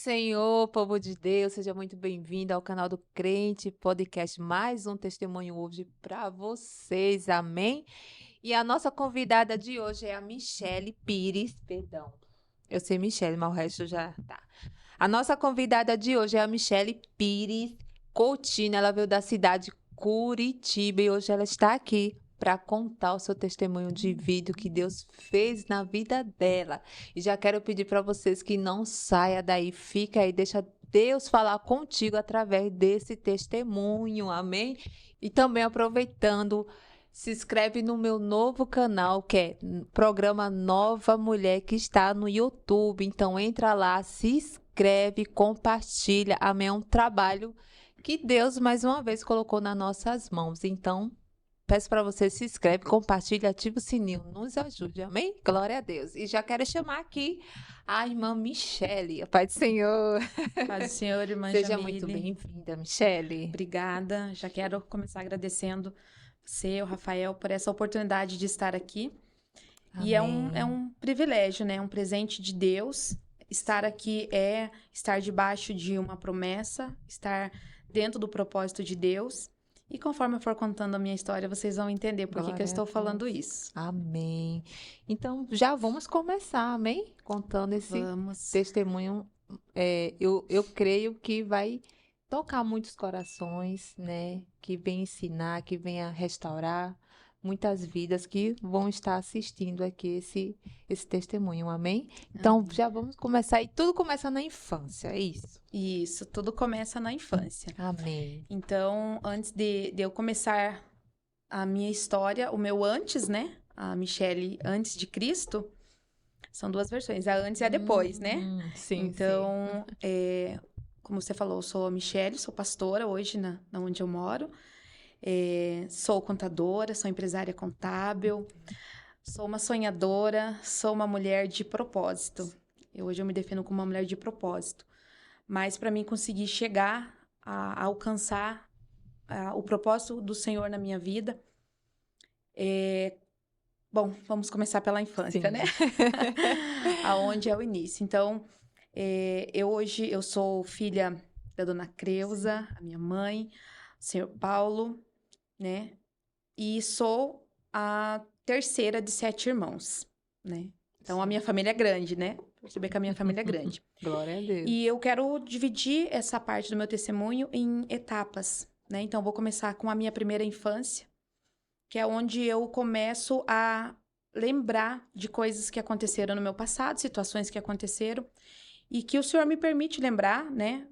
Senhor, povo de Deus, seja muito bem-vindo ao canal do Crente Podcast. Mais um testemunho hoje para vocês, amém? E a nossa convidada de hoje é a Michele Pires, perdão. Eu sei Michele, mas o resto já tá. A nossa convidada de hoje é a Michele Pires Coutinho. Ela veio da cidade de Curitiba e hoje ela está aqui para contar o seu testemunho de vida, o que Deus fez na vida dela. E já quero pedir para vocês que não saia daí, fica aí, deixa Deus falar contigo através desse testemunho, amém? E também aproveitando, se inscreve no meu novo canal, que é Programa Nova Mulher, que está no YouTube. Então entra lá, se inscreve, compartilha. Amém? É um trabalho que Deus mais uma vez colocou nas nossas mãos. Então, peço para você se inscreve, compartilha, ativa o sininho, nos ajude, amém? Glória a Deus. E já quero chamar aqui a irmã Michele, a Pai do Senhor. Paz do Senhor, irmã Seja muito Jamile. bem-vinda, Michele. Obrigada. Já quero começar agradecendo você, o Rafael, por essa oportunidade de estar aqui. E é um privilégio, né? Um presente de Deus. Estar aqui é estar debaixo de uma promessa, estar dentro do propósito de Deus. E conforme eu for contando a minha história, vocês vão entender por que eu estou falando isso. Amém. Então, já vamos começar, amém? Contando esse Vamos. testemunho. Eu creio que vai tocar muitos corações, né? Que vem ensinar, que venha restaurar muitas vidas que vão estar assistindo aqui esse testemunho, amém? Então, Amém. já vamos começar. E tudo começa na infância, é isso? Isso, tudo começa na infância. Amém. Então, antes de eu começar a minha história, o meu antes, né? A Michele antes de Cristo, são duas versões, a antes e a depois, né? Sim, Então, como você falou, eu sou a Michele, sou pastora hoje na onde eu moro. Sou contadora, sou empresária contábil, sou uma sonhadora, sou uma mulher de propósito. Hoje eu me defino como uma mulher de propósito. Mas para mim conseguir chegar a alcançar o propósito do Senhor na minha vida, bom, vamos começar pela infância, Sim. né? Aonde é o início. Então, hoje eu sou filha da dona Creuza, a minha mãe, o senhor Paulo, né? E sou a terceira de 7 irmãos, né? Então, a minha família é grande, né? Perceber que a minha família é grande. Glória a Deus. E eu quero dividir essa parte do meu testemunho em etapas, né? Então, vou começar com a minha primeira infância, que é onde eu começo a lembrar de coisas que aconteceram no meu passado, situações que aconteceram, e que o Senhor me permite lembrar, né?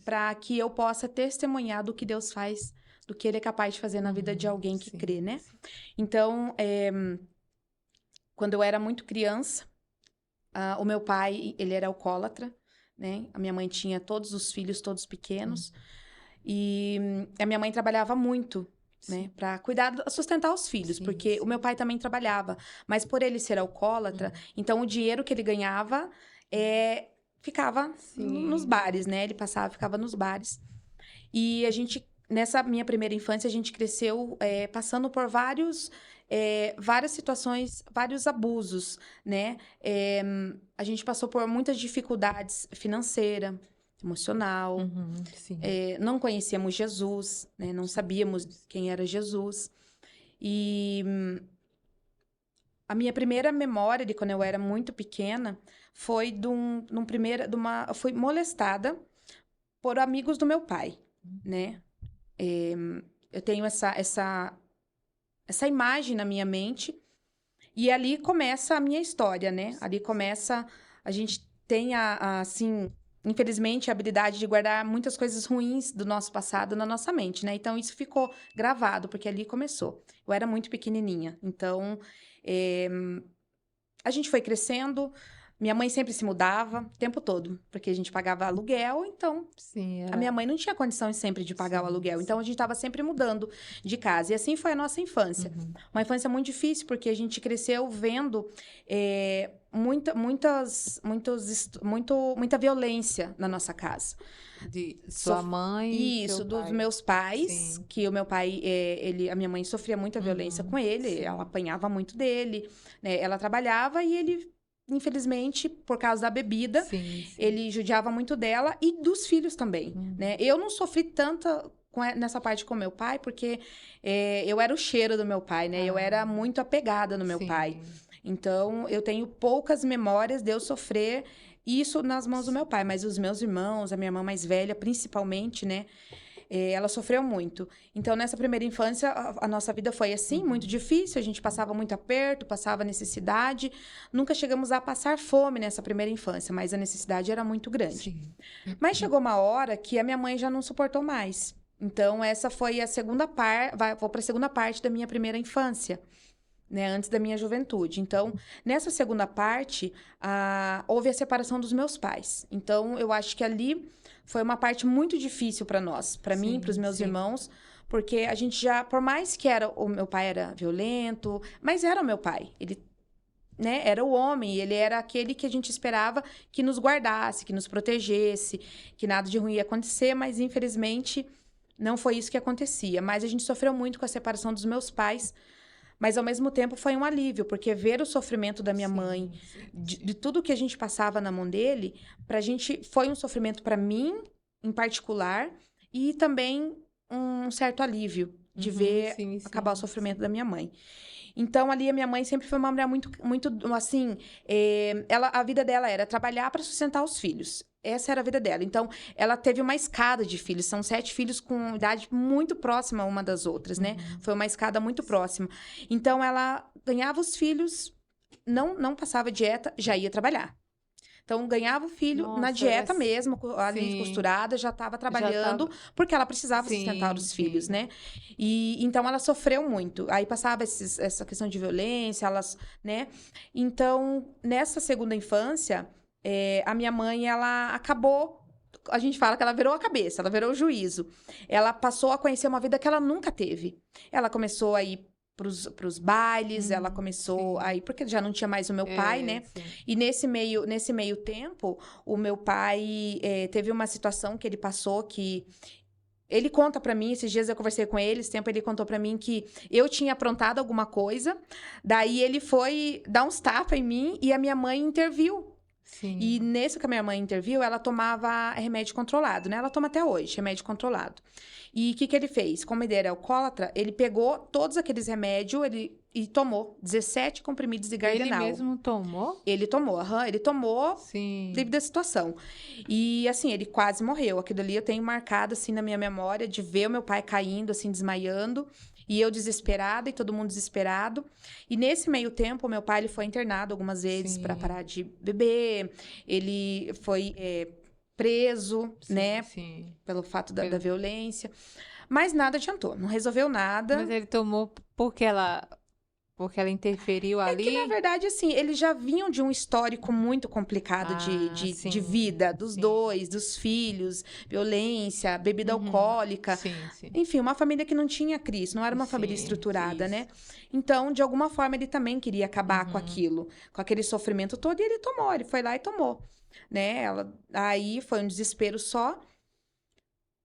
Para que eu possa testemunhar do que Deus faz, do que Ele é capaz de fazer na vida de alguém que crê, né? Então, quando eu era muito criança, o meu pai, ele era alcoólatra, né? A minha mãe tinha todos os filhos, todos pequenos. E a minha mãe trabalhava muito, né? Para cuidar, sustentar os filhos. Porque o meu pai também trabalhava. Mas por ele ser alcoólatra, então o dinheiro que ele ganhava ficava nos bares, né? Ele passava, ficava nos bares. E a gente, nessa minha primeira infância, a gente cresceu passando por várias situações, vários abusos, né? A gente passou por muitas dificuldades financeiras, emocional. Não conhecíamos Jesus, né? Não sabíamos quem era Jesus. E a minha primeira memória de quando eu era muito pequena foi fui molestada por amigos do meu pai, né? Eu tenho essa imagem na minha mente e ali começa a minha história, né? Ali começa, a gente tem assim, infelizmente, a habilidade de guardar muitas coisas ruins do nosso passado na nossa mente, né? Então, isso ficou gravado, porque ali começou. Eu era muito pequenininha, então, a gente foi crescendo. Minha mãe sempre se mudava o tempo todo, porque a gente pagava aluguel, então a minha mãe não tinha condições sempre de pagar o aluguel. Então a gente estava sempre mudando de casa. E assim foi a nossa infância. Uma infância muito difícil, porque a gente cresceu vendo muita violência na nossa casa. De sua mãe? Isso, seu dos pai. meus pais, Sim. que o meu pai, a minha mãe sofria muita violência com ele, ela apanhava muito dele, né? Ela trabalhava e ele infelizmente, por causa da bebida, Sim. ele judiava muito dela e dos filhos também, né? Eu não sofri tanta nessa parte com meu pai, porque eu era o cheiro do meu pai, né? Eu era muito apegada no meu pai. Então, eu tenho poucas memórias de eu sofrer isso nas mãos do meu pai. Mas os meus irmãos, a minha irmã mais velha, principalmente, né? Ela sofreu muito. Então, nessa primeira infância, a nossa vida foi assim, muito difícil. A gente passava muito aperto, passava necessidade. Nunca chegamos a passar fome nessa primeira infância, mas a necessidade era muito grande. Sim. Mas chegou uma hora que a minha mãe já não suportou mais. Então, essa foi a segunda parte, vou para a segunda parte da minha primeira infância, né, antes da minha juventude. Então, nessa segunda parte, houve a separação dos meus pais. Então, eu acho que ali foi uma parte muito difícil para nós, para mim, para os meus irmãos, porque a gente já, por mais que o meu pai era violento, mas era o meu pai. Ele, né, era o homem, ele era aquele que a gente esperava que nos guardasse, que nos protegesse, que nada de ruim ia acontecer, mas infelizmente não foi isso que acontecia. Mas a gente sofreu muito com a separação dos meus pais. Mas, ao mesmo tempo, foi um alívio, porque ver o sofrimento da minha mãe, de tudo que a gente passava na mão dele, pra gente foi um sofrimento para mim, em particular, e também um certo alívio de ver acabar o sofrimento da minha mãe. Então, ali, a minha mãe sempre foi uma mulher muito, muito assim, a vida dela era trabalhar para sustentar os filhos. Essa era a vida dela. Então, ela teve uma escada de filhos. São 7 filhos com idade muito próxima uma das outras, né? Foi uma escada muito próxima. Então, ela ganhava os filhos, não passava dieta, já ia trabalhar. Então, ganhava o filho na dieta mesmo, ali costurada, já estava trabalhando, porque ela precisava sustentar os filhos, né? E então, ela sofreu muito. Aí, passava essa questão de violência, né? Então, nessa segunda infância, a minha mãe, ela acabou... A gente fala que ela virou a cabeça, ela virou o juízo. Ela passou a conhecer uma vida que ela nunca teve. Ela começou a ir pros bailes, ela começou a ir... Porque já não tinha mais o meu pai, né? Sim. E nesse meio tempo, o meu pai teve uma situação que ele passou que... Ele conta pra mim, esses dias eu conversei com ele, esse tempo ele contou pra mim que eu tinha aprontado alguma coisa, daí ele foi dar uns tapas em mim e a minha mãe interviu. Sim. E nesse que a minha mãe interviu, ela tomava remédio controlado, né? Ela toma até hoje, remédio controlado. E o que ele fez? Como ele era alcoólatra, ele pegou todos aqueles remédios e tomou 17 comprimidos de Gardenal. Ele mesmo tomou? Ele tomou, ele tomou devido à situação. E, assim, ele quase morreu. Aquilo ali eu tenho marcado, assim, na minha memória, de ver o meu pai caindo, assim, desmaiando. E eu desesperada e todo mundo desesperado. E nesse meio tempo, o meu pai ele foi internado algumas vezes para parar de beber. Ele foi preso, né? Sim. Pelo fato da violência. Mas nada adiantou, não resolveu nada. Mas ele tomou porque ela interferiu ali? É que, na verdade, assim, eles já vinham de um histórico muito complicado de vida, dos dois, dos filhos, violência, bebida alcoólica. Enfim, uma família que não tinha Cristo, não era uma família estruturada, né? Então, de alguma forma, ele também queria acabar com aquilo, com aquele sofrimento todo, e ele foi lá e tomou, né? Aí foi um desespero só.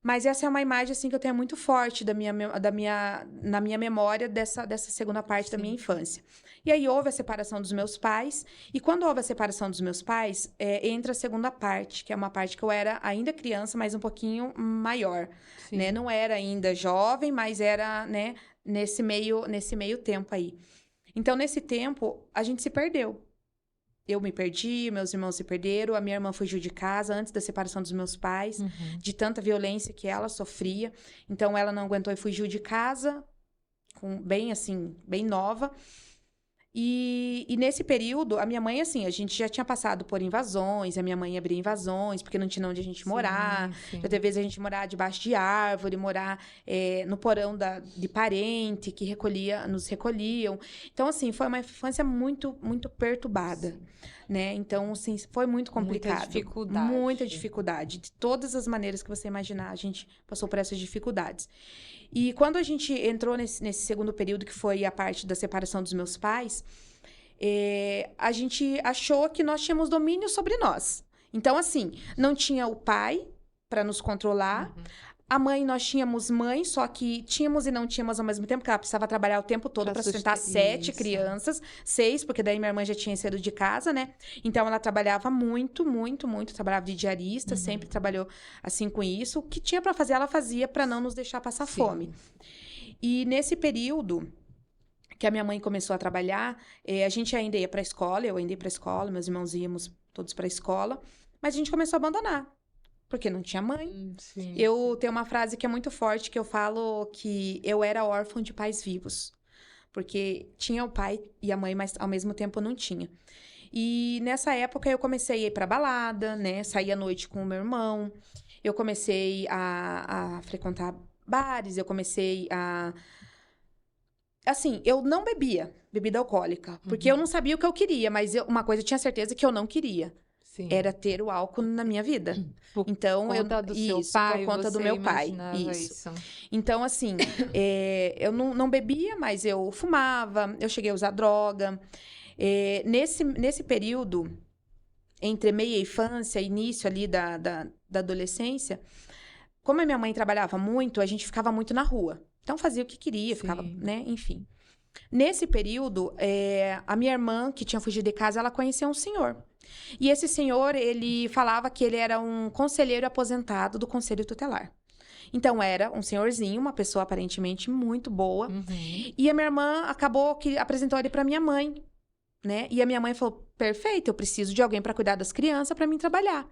Mas essa é uma imagem, assim, que eu tenho muito forte na minha memória dessa segunda parte da minha infância. E aí houve a separação dos meus pais. E quando houve a separação dos meus pais, entra a segunda parte, que é uma parte que eu era ainda criança, mas um pouquinho maior. Né? Não era ainda jovem, mas era, né, nesse meio tempo aí. Então, nesse tempo, a gente se perdeu. Eu me perdi, meus irmãos se perderam, a minha irmã fugiu de casa antes da separação dos meus pais, de tanta violência que ela sofria. Então, ela não aguentou e fugiu de casa, bem nova. E nesse período, a minha mãe, assim, a gente já tinha passado por invasões, a minha mãe abria invasões, porque não tinha onde a gente morar. Já teve vezes a gente morar debaixo de árvore, morar no porão de parente, que nos recolhiam. Então, assim, foi uma infância muito, muito perturbada, né? Então, assim, foi muito complicado. Muita dificuldade. De todas as maneiras que você imaginar, a gente passou por essas dificuldades. E quando a gente entrou nesse segundo período, que foi a parte da separação dos meus pais, a gente achou que nós tínhamos domínio sobre nós. Então, assim, não tinha o pai para nos controlar. A mãe, nós tínhamos mãe, só que tínhamos e não tínhamos ao mesmo tempo, porque ela precisava trabalhar o tempo todo para sustentar 7 crianças, 6, porque daí minha irmã já tinha saído de casa, né? Então, ela trabalhava muito, muito, muito, trabalhava de diarista, sempre trabalhou assim com isso. O que tinha para fazer, ela fazia para não nos deixar passar fome. E nesse período que a minha mãe começou a trabalhar, a gente ainda ia para a escola, eu ainda ia para a escola, meus irmãos íamos todos para a escola, mas a gente começou a abandonar. Porque não tinha mãe. Eu tenho uma frase que é muito forte, que eu falo que eu era órfã de pais vivos. Porque tinha o pai e a mãe, mas ao mesmo tempo não tinha. E nessa época eu comecei a ir pra balada, né? Sair à noite com o meu irmão. Eu comecei a frequentar bares, eu comecei a... Assim, eu não bebia bebida alcoólica. Porque eu não sabia o que eu queria, mas uma coisa eu tinha certeza que eu não queria. Era ter o álcool na minha vida. Então, por conta do seu pai, por conta do meu pai. Isso. Então, assim, eu não bebia, mas eu fumava, eu cheguei a usar droga. Nesse período, entre meia infância e início ali da adolescência, como a minha mãe trabalhava muito, a gente ficava muito na rua. Então, fazia o que queria, ficava, né, enfim. Nesse período, a minha irmã, que tinha fugido de casa, ela conheceu um senhor. E esse senhor, ele falava que ele era um conselheiro aposentado do Conselho Tutelar. Então, era um senhorzinho, uma pessoa aparentemente muito boa. E a minha irmã acabou que apresentou ele para minha mãe, né? E a minha mãe falou, perfeito, eu preciso de alguém para cuidar das crianças para mim trabalhar.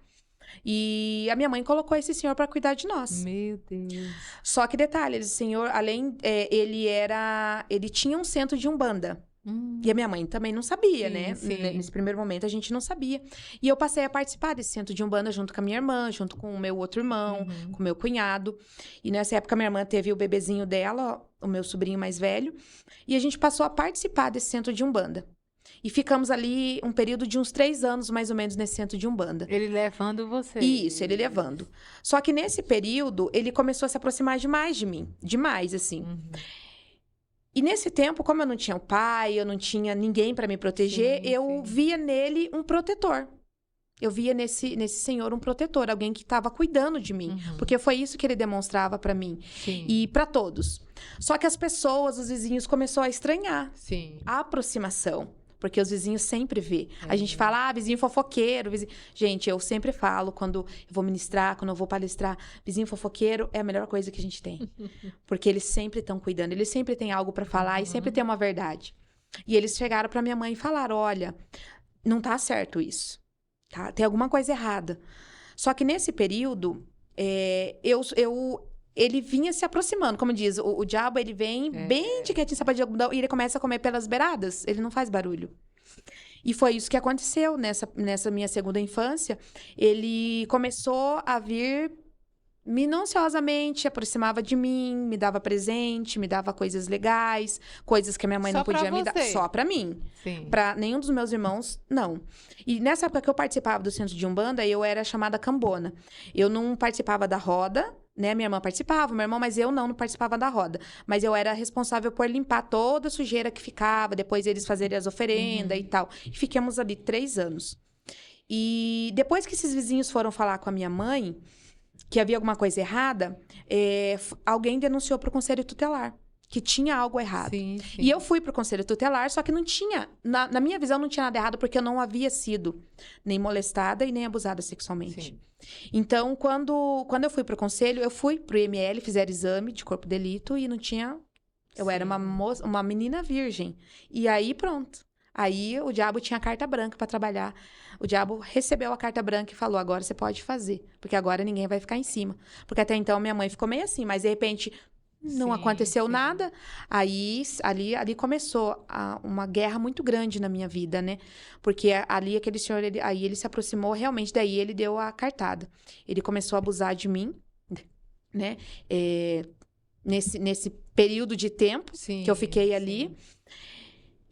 E a minha mãe colocou esse senhor para cuidar de nós. Meu Deus. Só que detalhe, esse senhor, além, ele tinha um centro de umbanda. E a minha mãe também não sabia, né? Nesse primeiro momento, a gente não sabia. E eu passei a participar desse centro de umbanda junto com a minha irmã, junto com o meu outro irmão, com o meu cunhado. E nessa época, minha irmã teve o bebezinho dela, o meu sobrinho mais velho. E a gente passou a participar desse centro de umbanda. E ficamos ali um período de uns 3 anos, mais ou menos, nesse centro de umbanda. Ele levando você. Isso, ele levando. Só que nesse período, ele começou a se aproximar demais de mim. Demais, assim. E nesse tempo, como eu não tinha o pai, eu não tinha ninguém para me proteger, eu via nele um protetor. Eu via nesse senhor um protetor, alguém que estava cuidando de mim. Porque foi isso que ele demonstrava para mim. E para todos. Só que as pessoas, os vizinhos, começaram a estranhar a aproximação. Porque os vizinhos sempre vê. A gente fala, vizinho fofoqueiro. Vizinho... Gente, eu sempre falo, quando eu vou ministrar, quando eu vou palestrar, vizinho fofoqueiro é a melhor coisa que a gente tem. Porque eles sempre estão cuidando, eles sempre têm algo para falar e sempre tem uma verdade. E eles chegaram para minha mãe e falaram, olha, não tá certo isso. Tá? Tem alguma coisa errada. Só que nesse período, ele vinha se aproximando, como diz, o diabo, ele vem bem de quietinho, sapato de algodão, e ele começa a comer pelas beiradas, ele não faz barulho. E foi isso que aconteceu nessa minha segunda infância. Ele começou a vir minuciosamente, aproximava de mim, me dava presente, me dava coisas legais, coisas que a minha mãe não podia me dar. Só pra mim. Pra nenhum dos meus irmãos, não. E nessa época que eu participava do centro de umbanda, eu era chamada cambona. Eu não participava da roda, né? Minha irmã participava, meu irmão, mas eu não participava da roda. Mas eu era responsável por limpar toda a sujeira que ficava, depois eles fazerem as oferendas e tal. E ficamos ali 3 anos. E depois que esses vizinhos foram falar com a minha mãe, que havia alguma coisa errada, alguém denunciou para o Conselho Tutelar que tinha algo errado. E eu fui para o Conselho Tutelar, só que não tinha, na minha visão, não tinha nada errado, porque eu não havia sido nem molestada e nem abusada sexualmente. Então, quando eu fui para o Conselho, eu fui para o IML, fizeram exame de corpo de delito e não tinha... Eu era uma menina virgem. E aí, pronto. Aí, o diabo tinha carta branca para trabalhar. O diabo recebeu a carta branca e falou, agora você pode fazer. Porque agora ninguém vai ficar em cima. Porque até então, minha mãe ficou meio assim. Mas, de repente, não aconteceu nada. Aí, ali começou uma guerra muito grande na minha vida, né? Porque ali, aquele senhor, ele se aproximou realmente. Daí, ele deu a cartada. Ele começou a abusar de mim, né? Nesse período de tempo que eu fiquei ali.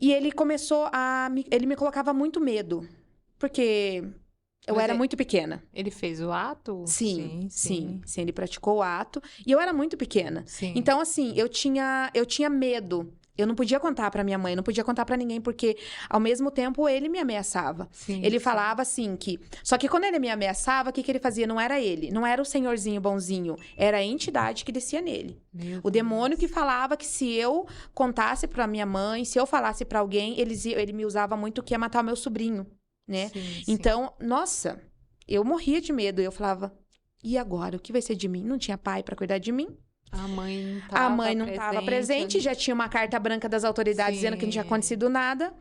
E ele começou ele me colocava muito medo. Porque eu era muito pequena. Ele fez o ato? Sim, ele praticou o ato. E eu era muito pequena. Então, assim, eu tinha medo Eu não podia contar pra minha mãe, eu não podia contar pra ninguém, porque ao mesmo tempo ele me ameaçava. Sim, Ele sim. falava assim que... Só que quando ele me ameaçava, o que ele fazia? Não era ele, não era o senhorzinho bonzinho, era a entidade que descia nele. Meu O demônio Deus. que falava que se eu contasse pra minha mãe, se eu falasse pra alguém, ele me usava muito que ia matar o meu sobrinho, né? Sim, sim. Então, nossa, eu morria de medo. Eu falava, e agora? O que vai ser de mim? Não tinha pai pra cuidar de mim. A mãe não A mãe não estava presente, ali. já tinha uma carta branca das autoridades dizendo que não tinha Sim. acontecido nada.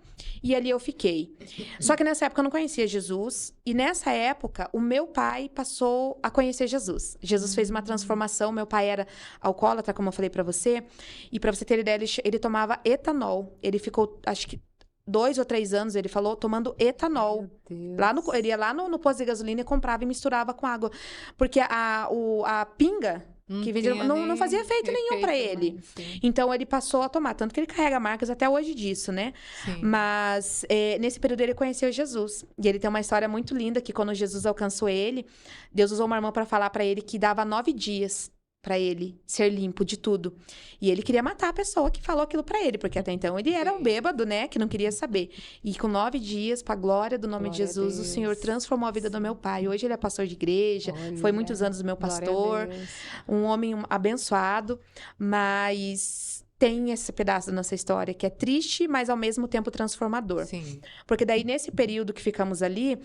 E ali eu fiquei. Só que nessa época eu não conhecia Jesus. E nessa época, o meu pai passou a conhecer Jesus. Jesus fez uma transformação. Meu pai era alcoólatra, como eu falei pra você. E pra você ter ideia, ele tomava etanol. Ele ficou, acho que 2 ou 3 anos, ele falou, tomando etanol. Meu Deus. Ele ia lá no posto de gasolina e comprava e misturava com água. Porque a pinga que vendia tinha não nem fazia efeito nenhum pra efeito ele. mais, sim. Então, ele passou a tomar. Tanto que ele carrega marcas até hoje disso, né? Sim. Mas, nesse período, ele conheceu Jesus. E ele tem uma história muito linda, que quando Jesus alcançou ele, Deus usou uma irmã pra falar pra ele que dava 9 dias pra ele ser limpo de tudo. E ele queria matar a pessoa que falou aquilo pra ele, porque até então ele era um Sim. bêbado, né? Que não queria saber. E com 9 dias, pra glória do nome de Glória a Jesus, o Deus. Senhor transformou a vida do meu pai. Hoje ele é pastor de igreja, foi Olha, muitos anos meu glória a pastor, Deus. um homem abençoado, mas tem esse pedaço da nossa história que é triste, mas ao mesmo tempo transformador. Sim. Porque daí, nesse período que ficamos ali,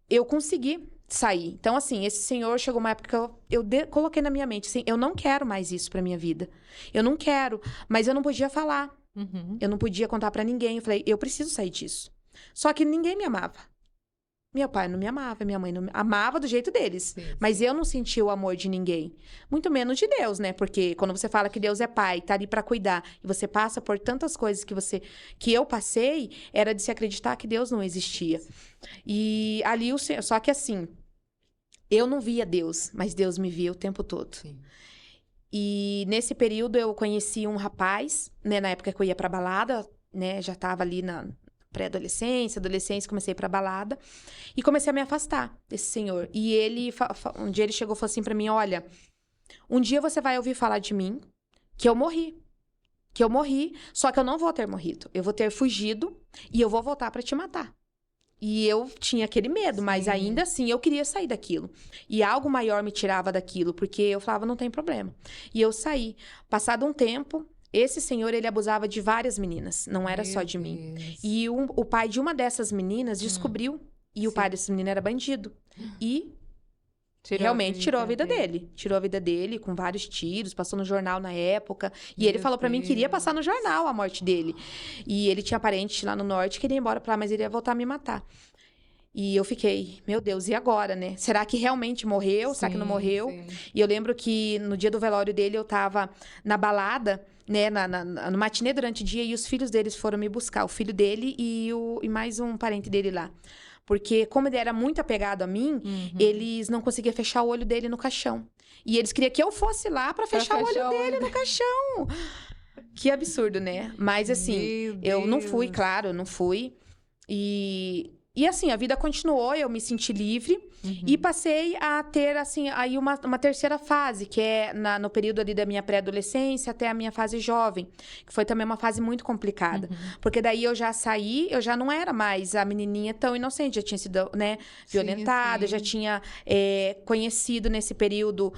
eu consegui sair. Então, assim, esse senhor chegou uma época que eu coloquei na minha mente, assim, eu não quero mais isso pra minha vida. Eu não quero, mas eu não podia falar. Uhum. Eu não podia contar pra ninguém. Eu falei, eu preciso sair disso. Só que ninguém me amava. Meu pai não me amava, minha mãe não me amava do jeito deles. Sim, Mas sim. eu não sentia o amor de ninguém. Muito menos de Deus, né? Porque quando você fala que Deus é pai, tá ali pra cuidar, e você passa por tantas coisas que eu passei, era de se acreditar que Deus não existia. E ali o Senhor, só que assim, eu não via Deus, mas Deus me via o tempo todo. Sim. E nesse período eu conheci um rapaz, né, na época que eu ia pra balada, né, já tava ali na pré-adolescência, adolescência, comecei a ir pra balada e comecei a me afastar desse senhor. E ele, um dia ele chegou e falou assim pra mim, olha, um dia você vai ouvir falar de mim que eu morri. Que eu morri, só que eu não vou ter morrido. Eu vou ter fugido e eu vou voltar pra te matar. E eu tinha aquele medo, mas Sim. ainda assim eu queria sair daquilo. E algo maior me tirava daquilo, porque eu falava, não tem problema. E eu saí. Passado um tempo, esse senhor, ele abusava de várias meninas, não era só Meu de mim. Deus. E o pai de uma dessas meninas descobriu, e o Sim. pai dessa menina era bandido. E Tirou realmente tirou a vida dele. Tirou a vida dele com vários tiros, passou no jornal na época. E ele Meu falou pra mim que iria Deus. passar no jornal a morte dele. E ele tinha parente lá no norte, queria ir embora pra lá, mas ele ia voltar a me matar. E eu fiquei, meu Deus, e agora, né? Será que realmente morreu? Será que não Sim, morreu? sim. E eu lembro que no dia do velório dele, eu tava na balada, né? No matinê durante o dia, e os filhos deles foram me buscar. O filho dele e mais um parente dele lá. Porque, como ele era muito apegado a mim, Uhum. eles não conseguiam fechar o olho dele no caixão. E eles queriam que eu fosse lá pra fechar o olho dele no caixão. Que absurdo, né? Mas, assim, Meu eu não fui, Deus. claro, eu não fui. E assim, a vida continuou, eu me senti livre. Uhum. E passei a ter, assim, aí uma terceira fase, que é no período ali da minha pré-adolescência até a minha fase jovem, que foi também uma fase muito complicada. Uhum. Porque daí eu já saí, eu já não era mais a menininha tão inocente, já tinha sido, né, violentada, eu já sim. tinha conhecido nesse período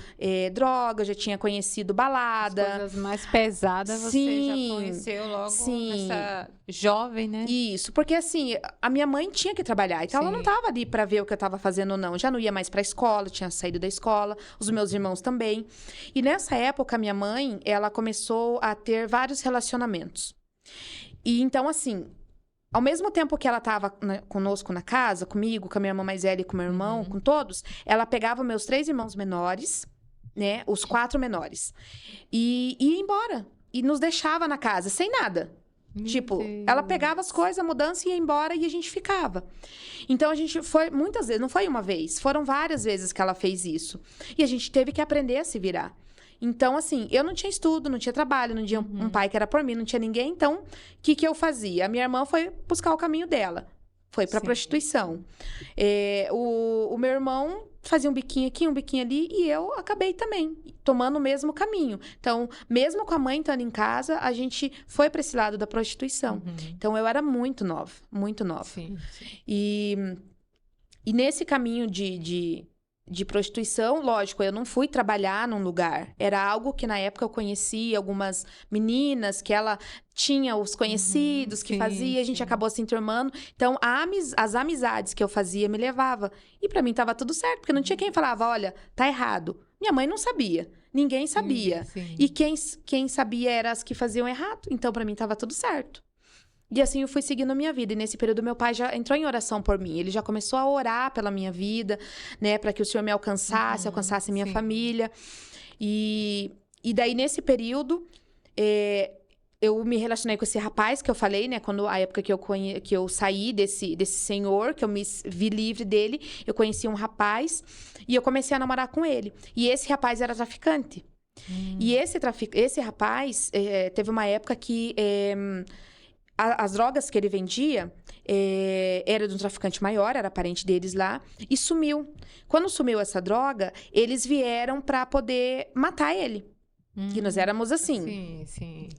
droga, já tinha conhecido balada. As coisas mais pesadas você Sim, já conheceu logo sim. nessa jovem, né? Isso, porque assim, a minha mãe tinha que trabalhar, então ela Sim. não tava ali pra ver o que eu tava fazendo ou não. Já não ia mais pra escola, tinha saído da escola, os meus irmãos também. E nessa época, minha mãe, ela começou a ter vários relacionamentos. E então, assim, ao mesmo tempo que ela tava conosco na casa, comigo, com a minha irmã mais velha e com meu irmão, Uhum. com todos, ela pegava meus 3 irmãos menores, né, os 4 menores, e ia embora. E nos deixava na casa, sem nada. Meu Tipo, Deus. ela pegava as coisas, a mudança, ia embora e a gente ficava. Então, a gente foi muitas vezes, não foi uma vez, foram várias vezes que ela fez isso. E a gente teve que aprender a se virar. Então, assim, eu não tinha estudo, não tinha trabalho, não tinha um pai que era por mim, não tinha ninguém. Então, o que eu fazia? A minha irmã foi buscar o caminho dela. Foi pra Sim. prostituição. O meu irmão fazia um biquinho aqui, um biquinho ali, e eu acabei também tomando o mesmo caminho. Então, mesmo com a mãe estando em casa, a gente foi para esse lado da prostituição. Então, eu era muito nova, muito nova. Sim. E nesse caminho de prostituição, lógico, eu não fui trabalhar num lugar. Era algo que na época eu conhecia algumas meninas, que ela tinha os conhecidos que fazia, a gente acabou se enturmando. Então, as amizades que eu fazia me levava. E pra mim tava tudo certo, porque não tinha quem falava, olha, tá errado. Minha mãe não sabia, ninguém sabia. E quem sabia eram as que faziam errado. Então, pra mim tava tudo certo. E assim eu fui seguindo a minha vida. E nesse período meu pai já entrou em oração por mim. Ele já começou a orar pela minha vida, né? Para que o Senhor me alcançasse, alcançasse minha família. E daí nesse período, eu me relacionei com esse rapaz que eu falei, né? Quando a época que eu saí desse senhor, que eu me vi livre dele, eu conheci um rapaz e eu comecei a namorar com ele. E esse rapaz era traficante. E esse rapaz, teve uma época que... as drogas que ele vendia era de um traficante maior, era parente deles lá, e sumiu. Quando sumiu essa droga, eles vieram para poder matar ele. Que nós éramos assim,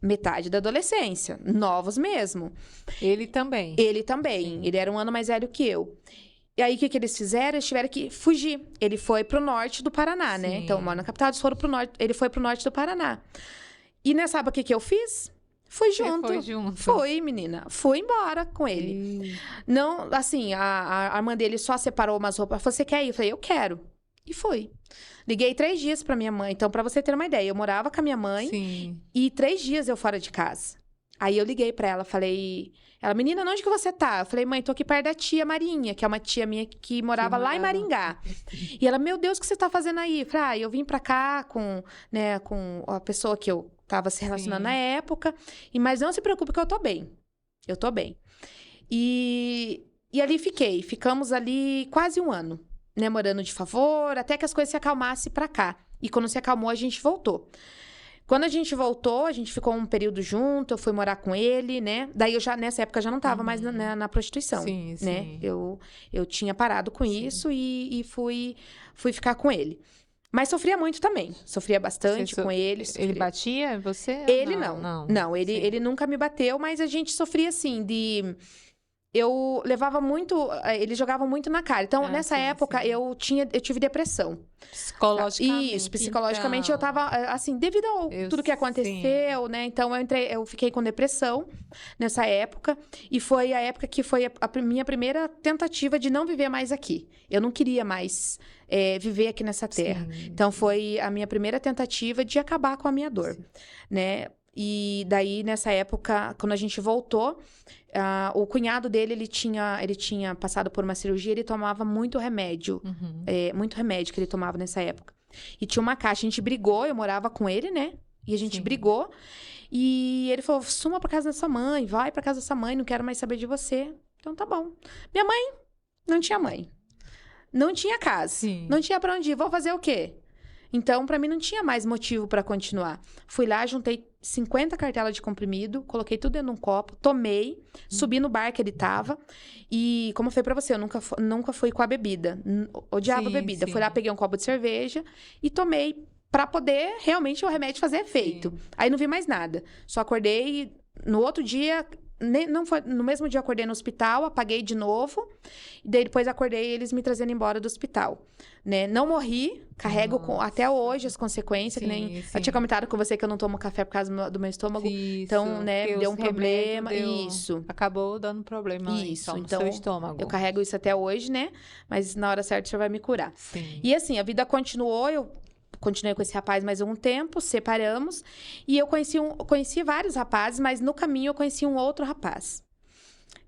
metade da adolescência, novos mesmo. Ele também? Ele também, ele era um ano mais velho que eu. E aí, o que eles fizeram? Eles tiveram que fugir. Ele foi pro norte do Paraná, né? Então, mora na capital, eles foram pro norte, ele foi pro norte do Paraná. E nessa sabe o que eu fiz? Fui junto. Foi junto. Fui, menina. Fui embora com ele. Não, assim, a irmã dele só separou umas roupas. Falou, você quer ir? Eu falei, eu quero. E fui. Liguei 3 dias pra minha mãe. Então, pra você ter uma ideia, eu morava com a minha mãe. E 3 dias eu fora de casa. Aí eu liguei pra ela, falei... Ela, menina, onde que você tá? Eu falei, mãe, tô aqui perto da tia Marinha, que é uma tia minha que morava lá em Maringá. E ela, meu Deus, o que você tá fazendo aí? Eu falei, eu vim pra cá com a pessoa que eu tava se relacionando na época. Mas não se preocupe que eu tô bem. Eu tô bem. E ali ficamos ali quase 1 ano, né? Morando de favor, até que as coisas se acalmassem pra cá. E quando se acalmou, a gente voltou. Quando a gente voltou, a gente ficou um período junto, eu fui morar com ele, né? Daí eu já, nessa época, já não tava mais na prostituição, né? Eu tinha parado com isso e fui ficar com ele. Mas sofria muito também. Sofria bastante com ele. Ele batia em você? Ele não. Não, ele nunca me bateu, mas a gente sofria assim, de... Eu levava muito... Ele jogava muito na cara. Então, nessa época, eu tive depressão. Psicologicamente. Isso, psicologicamente eu tava, assim, devido a tudo que aconteceu, né? Então, eu fiquei com depressão nessa época. E foi a época que foi a minha primeira tentativa de não viver mais aqui. Eu não queria mais viver aqui nessa terra. Então, foi a minha primeira tentativa de acabar com a minha dor, né? E daí, nessa época, quando a gente voltou, o cunhado dele, ele tinha passado por uma cirurgia, ele tomava muito remédio. Muito remédio que ele tomava nessa época. E tinha uma caixa, a gente brigou, eu morava com ele, né? E a gente brigou. E ele falou, suma pra casa da sua mãe, vai pra casa da sua mãe, não quero mais saber de você. Então, tá bom. Minha mãe não tinha mãe. Não tinha casa. Não tinha pra onde ir. Vou fazer o quê? Então, pra mim, não tinha mais motivo pra continuar. Fui lá, juntei 50 cartelas de comprimido, coloquei tudo dentro de um copo, tomei, subi no bar que ele tava. E, como eu falei pra você, eu nunca fui com a bebida. Odiava a bebida. Fui lá, peguei um copo de cerveja e tomei pra poder realmente o remédio fazer efeito. Aí não vi mais nada. Só acordei no outro dia... Não foi, no mesmo dia eu acordei no hospital, apaguei de novo. E daí depois acordei eles me trazendo embora do hospital, né? Não morri, carrego até hoje as consequências, que nem eu tinha comentado com você que eu não tomo café por causa do meu estômago. Então, né, deu um problema. Isso. Acabou dando problema no seu estômago. Eu carrego isso até hoje, né? Mas na hora certa o senhor vai me curar. E assim, a vida continuou, eu continuei com esse rapaz mais um tempo, separamos. E eu conheci vários rapazes, mas no caminho eu conheci um outro rapaz.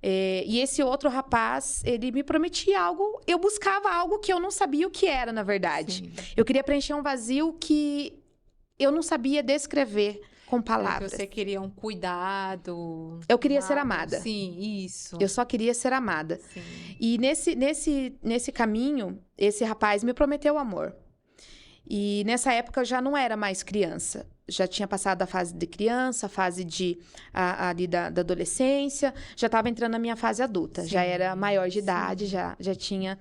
E esse outro rapaz, ele me prometia algo, eu buscava algo que eu não sabia o que era, na verdade. Eu queria preencher um vazio que eu não sabia descrever com palavras. Você queria um cuidado. Eu queria ser amada. Sim, isso. Eu só queria ser amada. E nesse caminho, esse rapaz me prometeu amor. E nessa época eu já não era mais criança. Já tinha passado a fase de criança, a fase ali da adolescência. Já estava entrando na minha fase adulta. Já era maior de idade, já tinha...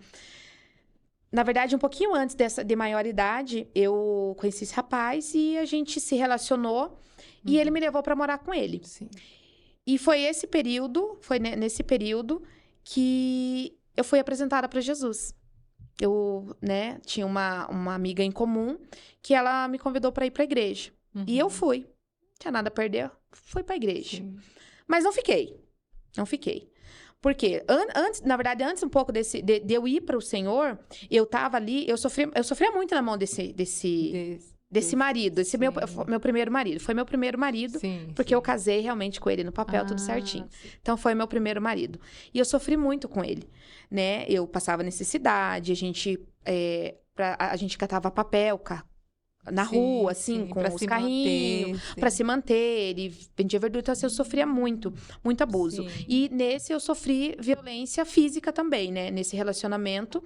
Na verdade, um pouquinho antes de maioridade, eu conheci esse rapaz e a gente se relacionou e ele me levou para morar com ele. Sim. E foi nesse período que eu fui apresentada para Jesus. Eu, né, tinha uma amiga em comum que ela me convidou para ir para a igreja. E eu fui. Não tinha nada a perder, fui para a igreja. Sim. Mas não fiquei. Não fiquei. Porque antes, na verdade, antes um pouco de eu ir para o Senhor, eu tava ali, eu sofria muito na mão desse marido, esse meu primeiro marido. Foi meu primeiro marido, Sim, porque eu casei realmente com ele no papel, tudo certinho. Sim. Então, foi meu primeiro marido. E eu sofri muito com ele, né? Eu passava necessidade, a gente catava papel na rua, assim, com os carrinhos, para se manter. Ele vendia verdura, então assim, eu sofria muito abuso. Sim. E nesse eu sofri violência física também, né? Nesse relacionamento,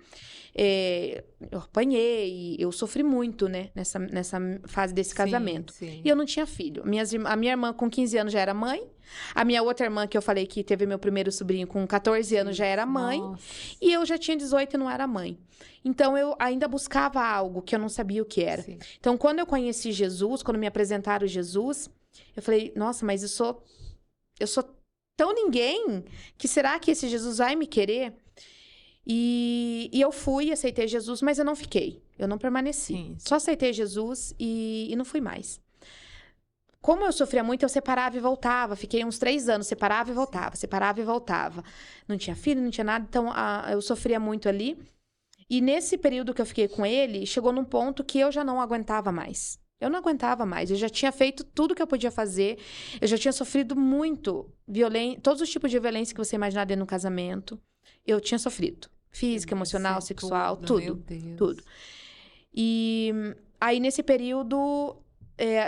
eu apanhei, eu sofri muito, né? Nessa fase desse casamento. Sim. E eu não tinha filho. A minha irmã com 15 anos já era mãe. A minha outra irmã, que eu falei que teve meu primeiro sobrinho com 14 anos, já era mãe. Nossa. E eu já tinha 18 e não era mãe. Então, eu ainda buscava algo que eu não sabia o que era. Sim. Então, quando eu conheci Jesus, quando me apresentaram Jesus, eu falei, nossa, mas eu sou tão ninguém, que será que esse Jesus vai me querer? E eu fui, aceitei Jesus, mas eu não fiquei. Eu não permaneci. Sim. Só aceitei Jesus e não fui mais. Como eu sofria muito, eu separava e voltava. Fiquei uns 3 anos, separava e voltava, separava e voltava. Não tinha filho, não tinha nada, então eu sofria muito ali. E nesse período que eu fiquei com ele, chegou num ponto que eu já não aguentava mais. Eu não aguentava mais. Eu já tinha feito tudo que eu podia fazer. Eu já tinha sofrido muito violência, todos os tipos de violência que você imaginar dentro de um casamento. Eu tinha sofrido. Física, emocional, sexual, tudo. Tudo. E aí, nesse período,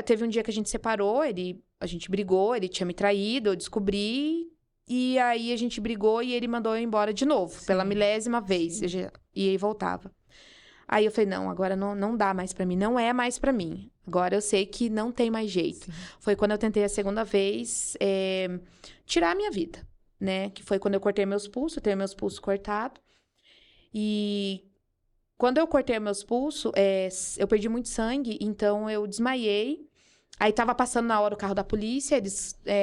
teve um dia que a gente separou, a gente brigou, ele tinha me traído, eu descobri. E aí, a gente brigou e ele mandou eu embora de novo, Sim. pela milésima vez. E aí, voltava. Aí eu falei, não, agora não dá mais pra mim, não é mais pra mim. Agora eu sei que não tem mais jeito. Sim. Foi quando eu tentei a segunda vez tirar a minha vida, né? Que foi quando eu cortei meus pulsos, eu tenho meus pulsos cortados. E quando eu cortei meus pulsos, eu perdi muito sangue, então eu desmaiei. Aí tava passando na hora o carro da polícia,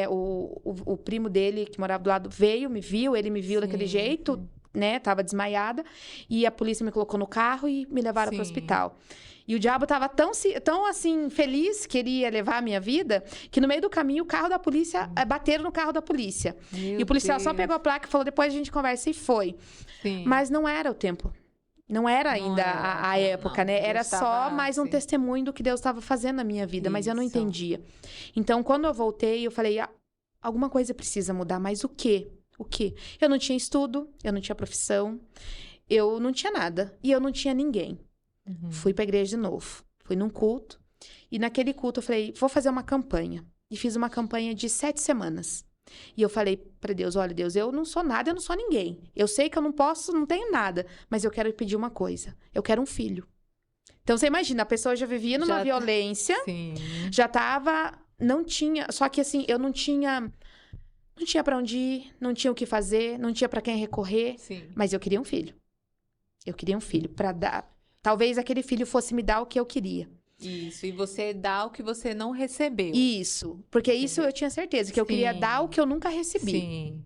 o primo dele, que morava do lado, me viu, ele me viu daquele jeito, né? Tava desmaiada. E a polícia me colocou no carro e me levaram pro hospital. E o diabo tava tão assim, feliz que ele ia levar a minha vida, que no meio do caminho o carro da polícia, bateram no carro da polícia. E o policial só pegou a placa e falou, depois a gente conversa, e foi. Sim. Mas não era o tempo. Não era ainda a época, né? Era só mais um testemunho do que Deus estava fazendo na minha vida, mas eu não entendia. Então, quando eu voltei, eu falei, alguma coisa precisa mudar, mas o quê? O quê? Eu não tinha estudo, eu não tinha profissão, eu não tinha nada e eu não tinha ninguém. Fui pra igreja de novo, fui num culto e naquele culto eu falei, vou fazer uma campanha. E fiz uma campanha de 7 semanas. E eu falei pra Deus, olha, Deus, eu não sou nada, eu não sou ninguém. Eu sei que eu não posso, não tenho nada, mas eu quero pedir uma coisa. Eu quero um filho. Então, você imagina, a pessoa já vivia numa violência, já tava, não tinha, só que assim, eu não tinha pra onde ir, não tinha o que fazer, não tinha pra quem recorrer, mas eu queria um filho. Eu queria um filho pra dar, talvez aquele filho fosse me dar o que eu queria. Isso, e você dá o que você não recebeu. Isso, porque isso eu tinha certeza, que eu queria dar o que eu nunca recebi. Sim.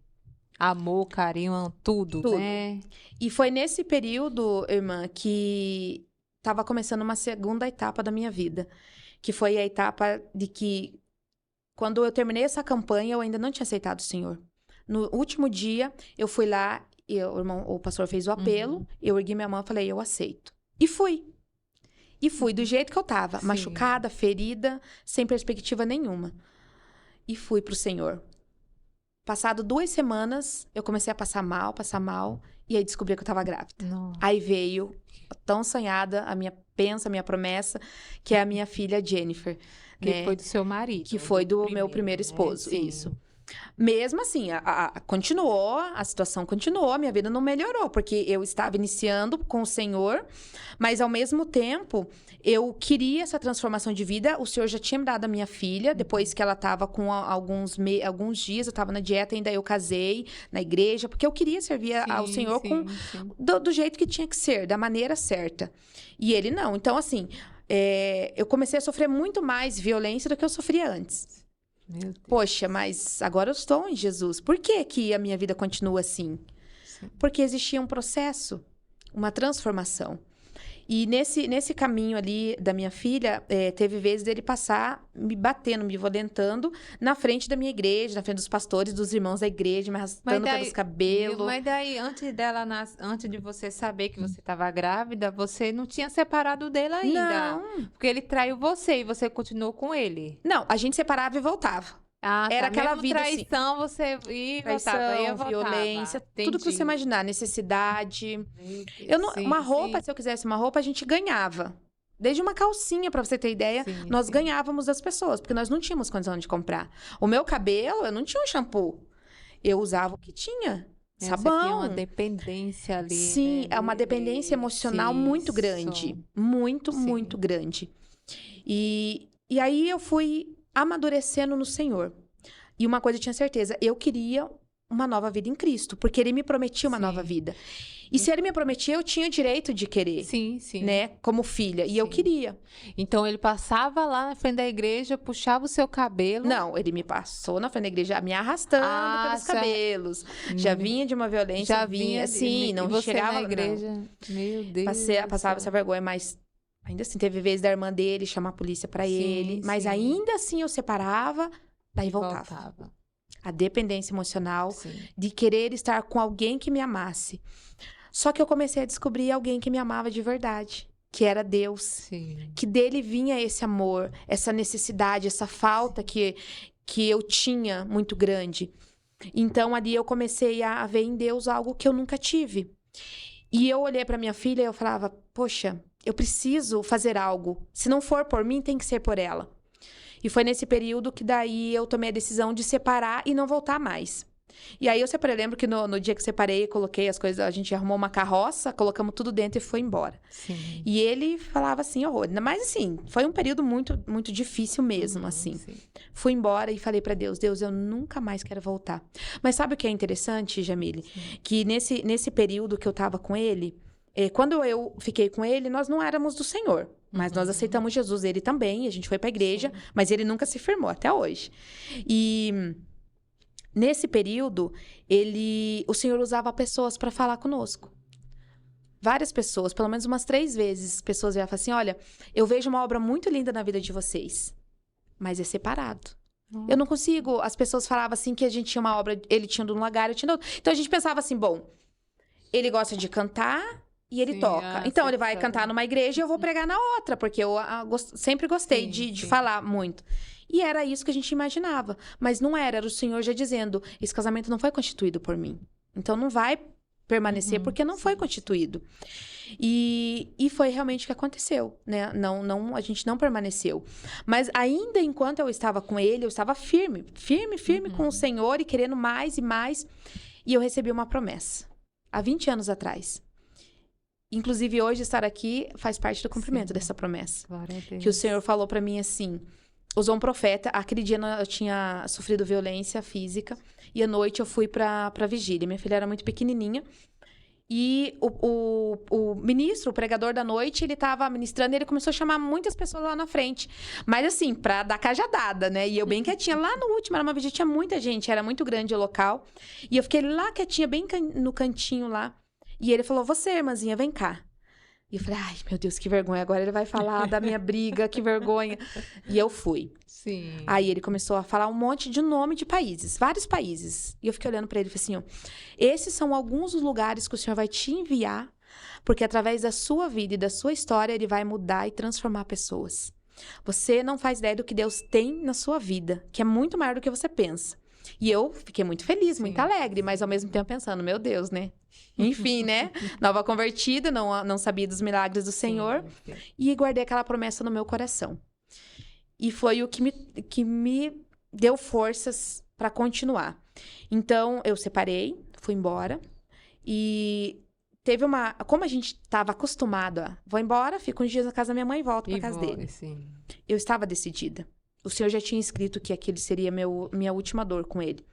Amor, carinho, tudo, né? E foi nesse período, irmã, que estava começando uma segunda etapa da minha vida, que foi a etapa de que, quando eu terminei essa campanha, eu ainda não tinha aceitado o Senhor. No último dia, eu fui lá, o pastor fez o apelo, eu ergui minha mão e falei, eu aceito. E fui. E fui do jeito que eu tava, machucada, ferida, sem perspectiva nenhuma. E fui pro Senhor. Passado 2 semanas, eu comecei a passar mal, e aí descobri que eu tava grávida. Nossa. Aí veio, tão sonhada, a minha promessa, que é a minha filha Jennifer. Que foi do seu marido. Que foi do meu primeiro esposo, isso. Mesmo assim, continuou, a situação continuou, a minha vida não melhorou, porque eu estava iniciando com o Senhor, mas ao mesmo tempo eu queria essa transformação de vida. O Senhor já tinha me dado a minha filha, depois que ela estava com alguns dias, eu estava na dieta, ainda eu casei na igreja, porque eu queria servir ao Senhor do jeito que tinha que ser, da maneira certa. E ele não. Então, assim, eu comecei a sofrer muito mais violência do que eu sofria antes. Meu Deus. Poxa, mas agora eu estou em Jesus. Por que que a minha vida continua assim? Sim. Porque existia um processo, uma transformação. E nesse caminho ali da minha filha, teve vezes dele passar me batendo, me violentando na frente da minha igreja, na frente dos pastores, dos irmãos da igreja, me arrastando pelos cabelos. Mas daí, antes de você saber que você estava grávida, você não tinha separado dele ainda. Não. Porque ele traiu você e você continuou com ele. Não, a gente separava e voltava. Ah, Era tá. aquela Mesmo vida traição, você ia e voltava, ia e voltava. Violência, tudo que você Entendi. imaginar, necessidade. Meu Deus, Uma sim, roupa, sim. se eu quisesse uma roupa, a gente ganhava. Desde uma calcinha, pra você ter ideia, Sim, nós sim. ganhávamos das pessoas, porque nós não tínhamos condição de comprar. O meu cabelo, eu não tinha um shampoo. Eu usava o que tinha. Você Sabão. tinha uma dependência ali, Sim, né? é uma dependência emocional muito grande. Muito, Sim. muito grande. E aí eu fui amadurecendo no Senhor. E uma coisa eu tinha certeza, eu queria uma nova vida em Cristo, porque ele me prometia uma Sim. nova vida. E se ele me prometia, eu tinha o direito de querer, Sim, sim. né, como filha, e eu Sim. queria. Então ele passava lá na frente da igreja, puxava o seu cabelo. Não, ele me passou na frente da igreja, me arrastando pelos cabelos. Já vinha de uma violência, Já vinha assim, não e você chegava na igreja. Meu Deus. Passava essa vergonha, mas ainda assim teve vezes da irmã dele chamar a polícia pra Sim, ele, mas sim. ainda assim eu separava, daí voltava. Voltava. A dependência emocional Sim. de querer estar com alguém que me amasse. Só que eu comecei a descobrir alguém que me amava de verdade, que era Deus. Sim. Que dele vinha esse amor, essa necessidade, essa falta que eu tinha muito grande. Então ali eu comecei a ver em Deus algo que eu nunca tive. E eu olhei para minha filha e eu falava, poxa, eu preciso fazer algo. Se não for por mim, tem que ser por ela. E foi nesse período que daí eu tomei a decisão de separar e não voltar mais. E aí eu separei, lembro que no dia que separei, coloquei as coisas, a gente arrumou uma carroça, colocamos tudo dentro e foi embora. Sim. E ele falava assim, horror. Mas assim, foi um período muito, muito difícil mesmo, assim. Sim. Fui embora e falei pra Deus, Deus, eu nunca mais quero voltar. Mas sabe o que é interessante, Jamile? Que nesse período que eu tava com ele, quando eu fiquei com ele, nós não éramos do Senhor. Mas nós aceitamos Jesus, ele também, a gente foi pra igreja, mas ele nunca se firmou até hoje. E nesse período, o Senhor usava pessoas para falar conosco. Várias pessoas, pelo menos umas 3 vezes, pessoas iam falar assim, olha, eu vejo uma obra muito linda na vida de vocês, mas é separado. Eu não consigo, as pessoas falavam assim que a gente tinha uma obra, ele tinha de um lugar, eu tinha de outro. Então a gente pensava assim, bom, ele gosta de cantar e ele toca. Então ele vai cantar numa igreja e eu vou pregar na outra, porque eu sempre gostei de falar muito. E era isso que a gente imaginava. Mas não era o Senhor já dizendo, esse casamento não foi constituído por mim. Então não vai permanecer porque não foi constituído. E foi realmente o que aconteceu, né? A gente não permaneceu. Mas ainda enquanto eu estava com ele, eu estava firme com o Senhor e querendo mais e mais. E eu recebi uma promessa, há 20 anos atrás. Inclusive, hoje, estar aqui faz parte do cumprimento dessa promessa. Glória a Deus. Que o Senhor falou pra mim assim, usou um profeta, aquele dia eu tinha sofrido violência física, e à noite eu fui pra vigília. Minha filha era muito pequenininha, e o ministro, o pregador da noite, ele tava ministrando e ele começou a chamar muitas pessoas lá na frente. Mas assim, pra dar cajadada, né? E eu bem quietinha. Lá no último, era uma vigília, tinha muita gente, era muito grande o local. E eu fiquei lá quietinha, bem no cantinho lá. E ele falou, você, irmãzinha, vem cá. E eu falei, ai, meu Deus, que vergonha. Agora ele vai falar da minha briga, que vergonha. E eu fui. Sim. Aí ele começou a falar um monte de nome de países, vários países. E eu fiquei olhando pra ele e falei assim, ó, esses são alguns dos lugares que o Senhor vai te enviar, porque através da sua vida e da sua história, ele vai mudar e transformar pessoas. Você não faz ideia do que Deus tem na sua vida, que é muito maior do que você pensa. E eu fiquei muito feliz, muito alegre, mas ao mesmo tempo pensando, meu Deus, né? Enfim, né? Nova convertida, não sabia dos milagres do Senhor. Sim. E guardei aquela promessa no meu coração. E foi o que me deu forças para continuar. Então, eu separei, fui embora. E teve como a gente estava acostumado a... Vou embora, fico uns dias na casa da minha mãe e volto para casa dele. Sim. Eu estava decidida. O Senhor já tinha escrito que aquele seria minha última dor com ele.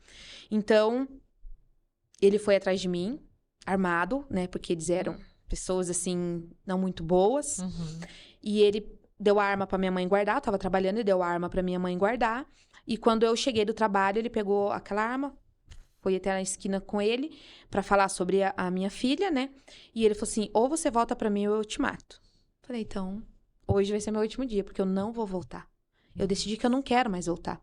Então, ele foi atrás de mim, armado, né? Porque eles eram pessoas, assim, não muito boas. E ele deu a arma para minha mãe guardar. Eu tava trabalhando, ele deu a arma para minha mãe guardar. E quando eu cheguei do trabalho, ele pegou aquela arma, foi até na esquina com ele para falar sobre a minha filha, né? E ele falou assim, ou você volta para mim ou eu te mato. Falei, então, hoje vai ser meu último dia, porque eu não vou voltar. Eu decidi que eu não quero mais voltar.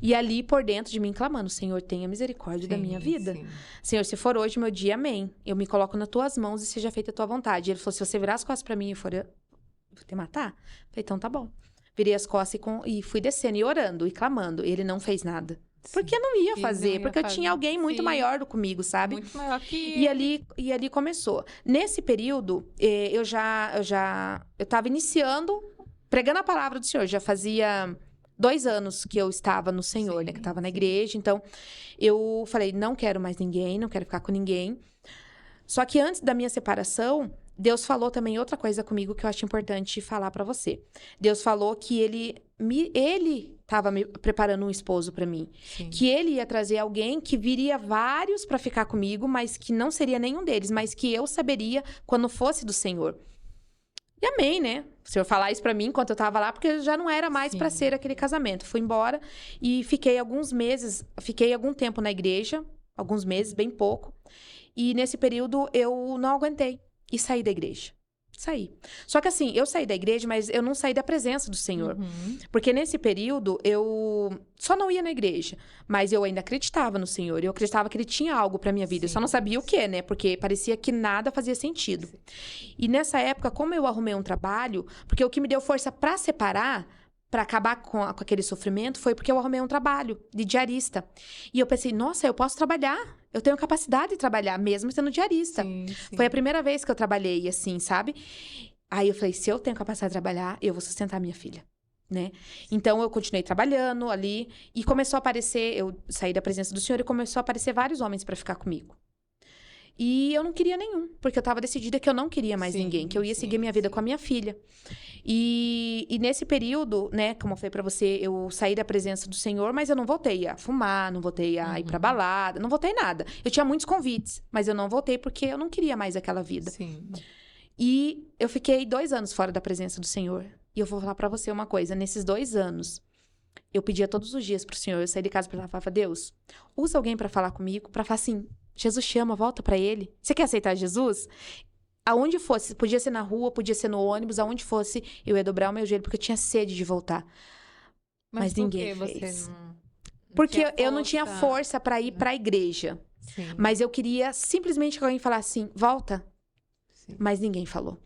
E ali, por dentro de mim, clamando, Senhor, tenha misericórdia da minha vida. Sim. Senhor, se for hoje meu dia, amém. Eu me coloco nas tuas mãos e seja feita a tua vontade. Ele falou, se você virar as costas pra mim e for vou te matar? Falei, então tá bom. Virei as costas e fui descendo e orando e clamando. Ele não fez nada. Sim. Porque não ia fazer, porque eu tinha alguém muito maior do que comigo, sabe? Muito maior que e ali começou. Nesse período, eu tava iniciando, pregando a palavra do Senhor. Já fazia 2 anos que eu estava no Senhor, né? Que eu estava na igreja. Então, eu falei, não quero mais ninguém, não quero ficar com ninguém. Só que antes da minha separação, Deus falou também outra coisa comigo que eu acho importante falar pra você. Deus falou que ele estava me preparando um esposo pra mim. Sim. Que ele ia trazer alguém que viria vários pra ficar comigo, mas que não seria nenhum deles, mas que eu saberia quando fosse do Senhor. E amém, né? O Senhor falar isso pra mim enquanto eu tava lá, porque já não era mais pra ser aquele casamento. Fui embora e fiquei algum tempo na igreja, alguns meses, bem pouco. E nesse período eu não aguentei e saí da igreja. Saí. Só que assim, eu saí da igreja, mas eu não saí da presença do Senhor. Porque nesse período, eu só não ia na igreja. Mas eu ainda acreditava no Senhor. Eu acreditava que Ele tinha algo pra minha vida. Eu só não sabia o que, né? Porque parecia que nada fazia sentido. E nessa época, como eu arrumei um trabalho... Porque o que me deu força pra separar... Pra acabar com aquele sofrimento, foi porque eu arrumei um trabalho de diarista. E eu pensei, nossa, eu posso trabalhar. Eu tenho capacidade de trabalhar, mesmo sendo diarista. Sim. Foi a primeira vez que eu trabalhei assim, sabe? Aí eu falei, se eu tenho capacidade de trabalhar, eu vou sustentar minha filha, né? Então, eu continuei trabalhando ali. E começou a aparecer, eu saí da presença do Senhor e começou a aparecer vários homens pra ficar comigo. E eu não queria nenhum, porque eu tava decidida que eu não queria mais ninguém, que eu ia seguir minha vida com a minha filha. E nesse período, né, como eu falei pra você, eu saí da presença do Senhor, mas eu não voltei a fumar, não voltei a ir pra balada, não voltei nada. Eu tinha muitos convites, mas eu não voltei porque eu não queria mais aquela vida. Sim. E eu fiquei 2 anos fora da presença do Senhor. E eu vou falar pra você uma coisa, nesses 2 anos, eu pedia todos os dias pro Senhor, eu saí de casa pra falar, Deus, usa alguém pra falar comigo, pra falar assim, Jesus te ama, volta pra Ele. Você quer aceitar Jesus? Aonde fosse, podia ser na rua, podia ser no ônibus, aonde fosse, eu ia dobrar o meu joelho, porque eu tinha sede de voltar. Mas ninguém fez. Você não porque eu não tinha força pra ir pra igreja. Sim. Mas eu queria simplesmente que alguém falasse assim, volta. Sim. Mas ninguém falou.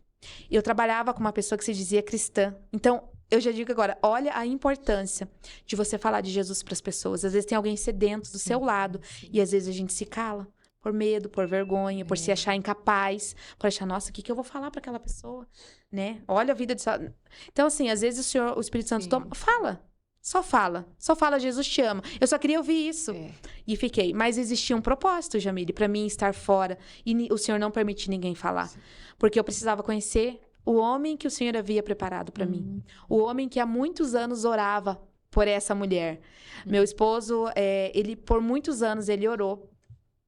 Eu trabalhava com uma pessoa que se dizia cristã. Então, eu já digo agora, olha a importância de você falar de Jesus pras pessoas. Às vezes tem alguém sedento do seu lado e às vezes a gente se cala. Por medo, por vergonha, por se achar incapaz, por achar, nossa, o que eu vou falar para aquela pessoa, né? Olha a vida de... Então, assim, às vezes o Espírito Santo fala, só fala, Jesus te ama. Eu só queria ouvir isso. E fiquei. Mas existia um propósito, Jamile, para mim estar fora e o Senhor não permitir ninguém falar. Porque eu precisava conhecer o homem que o Senhor havia preparado para mim. O homem que há muitos anos orava por essa mulher. Meu esposo, ele por muitos anos, ele orou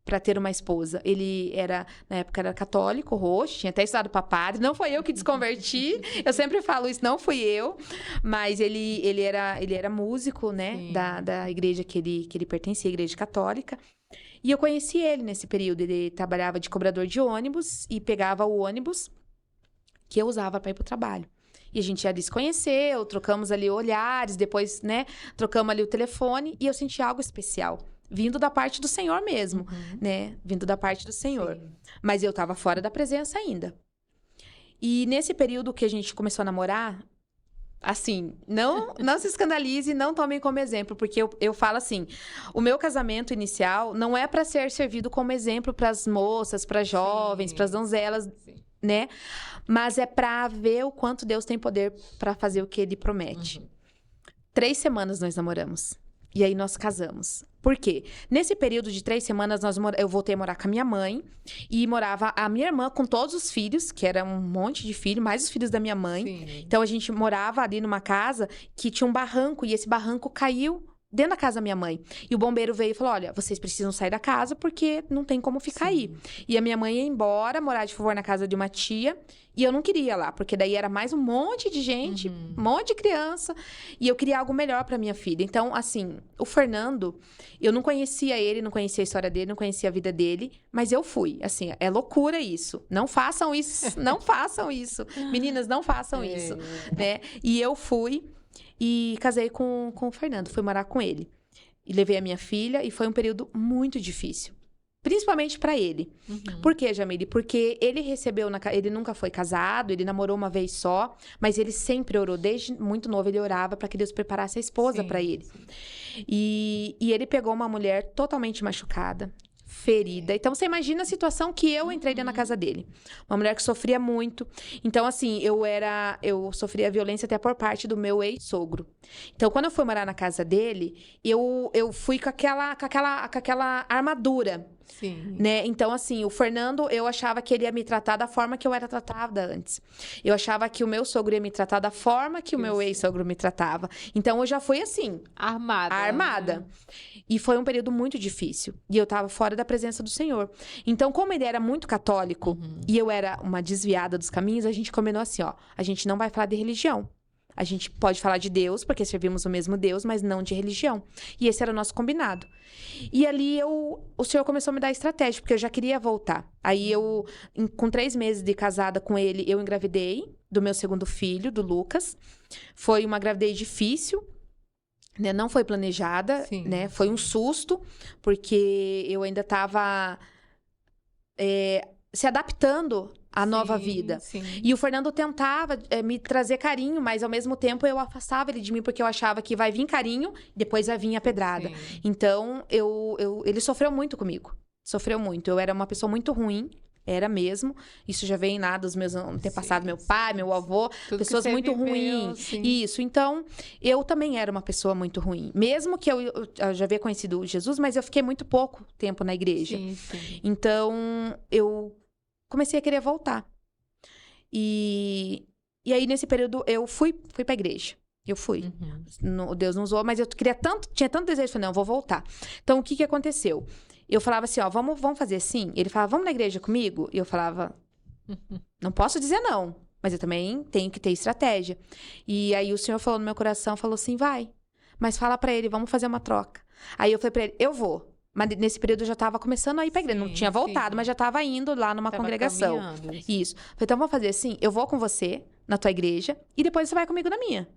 para ter uma esposa. Ele era, na época, era católico, roxo, tinha até estudado para padre. Não foi eu que desconverti. Eu sempre falo isso, não fui eu. Mas ele era músico, né? Da igreja que ele pertencia, a igreja católica. E eu conheci ele nesse período. Ele trabalhava de cobrador de ônibus e pegava o ônibus que eu usava para ir pro trabalho. E a gente já se conheceu, trocamos ali olhares, depois, né? Trocamos ali o telefone e eu senti algo especial. Vindo da parte do Senhor mesmo, né? Vindo da parte do Senhor. Sim. Mas eu tava fora da presença ainda. E nesse período que a gente começou a namorar, assim, não se escandalize, não tomem como exemplo, porque eu falo assim, o meu casamento inicial não é para ser servido como exemplo para as moças, para jovens, para as donzelas, né? Mas é para ver o quanto Deus tem poder para fazer o que Ele promete. 3 semanas nós namoramos. E aí nós casamos. Por quê? Nesse período de 3 semanas, eu voltei a morar com a minha mãe. E morava a minha irmã com todos os filhos, que era um monte de filhos, mais os filhos da minha mãe. Sim. Então, a gente morava ali numa casa que tinha um barranco. E esse barranco caiu dentro da casa da minha mãe. E o bombeiro veio e falou, olha, vocês precisam sair da casa porque não tem como ficar aí. E a minha mãe ia embora, morar de favor na casa de uma tia. E eu não queria lá, porque daí era mais um monte de gente, um monte de criança. E eu queria algo melhor pra minha filha. Então, assim, o Fernando, eu não conhecia ele, não conhecia a história dele, não conhecia a vida dele. Mas eu fui. Assim, é loucura isso. Não façam isso. Não façam isso. Meninas, não façam isso. Né? E eu fui e casei com o Fernando. Fui morar com ele. E levei a minha filha. E foi um período muito difícil. Principalmente pra ele. Por quê, Jamile? Porque ele recebeu... Ele nunca foi casado, ele namorou uma vez só, mas ele sempre orou. Desde muito novo, ele orava pra que Deus preparasse a esposa pra ele. E ele pegou uma mulher totalmente machucada, ferida. Então, você imagina a situação que eu entrei dentro da casa dele. Uma mulher que sofria muito. Então, assim, eu sofria violência até por parte do meu ex-sogro. Então, quando eu fui morar na casa dele, eu fui com aquela armadura. Sim. Né? Então, assim, o Fernando, eu achava que ele ia me tratar da forma que eu era tratada antes. Eu achava que o meu sogro ia me tratar da forma que o meu ex-sogro me tratava. Então, eu já fui assim. Armada. E foi um período muito difícil. E eu tava fora da presença do Senhor. Então, como ele era muito católico e eu era uma desviada dos caminhos, a gente combinou assim, ó. A gente não vai falar de religião. A gente pode falar de Deus, porque servimos o mesmo Deus, mas não de religião. E esse era o nosso combinado. E ali o Senhor começou a me dar estratégia, porque eu já queria voltar. Aí com 3 meses de casada com ele, eu engravidei do meu segundo filho, do Lucas. Foi uma gravidez difícil, né? Não foi planejada, né? Foi um susto, porque eu ainda estava se adaptando à nova vida. E o Fernando tentava me trazer carinho, mas ao mesmo tempo eu afastava ele de mim, porque eu achava que vai vir carinho, depois vai vir a pedrada. Então, ele sofreu muito comigo. Sofreu muito. Eu era uma pessoa muito ruim. Era mesmo. Isso já vem lá dos meus antepassados, meu pai, meu avô. Tudo pessoas muito ruins. Isso. Então, eu também era uma pessoa muito ruim. Mesmo que eu já havia conhecido Jesus, mas eu fiquei muito pouco tempo na igreja. Então, eu comecei a querer voltar. E aí, nesse período, eu fui pra igreja. Eu fui. Deus não usou, mas eu tinha tanto desejo. Falei, não, eu vou voltar. Então, o que aconteceu? Eu falava assim, ó, vamos fazer assim? Ele falava, vamos na igreja comigo? E eu falava, não posso dizer não, mas eu também tenho que ter estratégia. E aí o Senhor falou no meu coração, falou assim, vai, mas fala pra ele, vamos fazer uma troca. Aí eu falei pra ele, eu vou. Mas nesse período eu já tava começando a ir pra igreja. Não tinha voltado, mas já tava indo lá numa congregação. Isso. Falei, então vamos fazer assim, eu vou com você na tua igreja e depois você vai comigo na minha.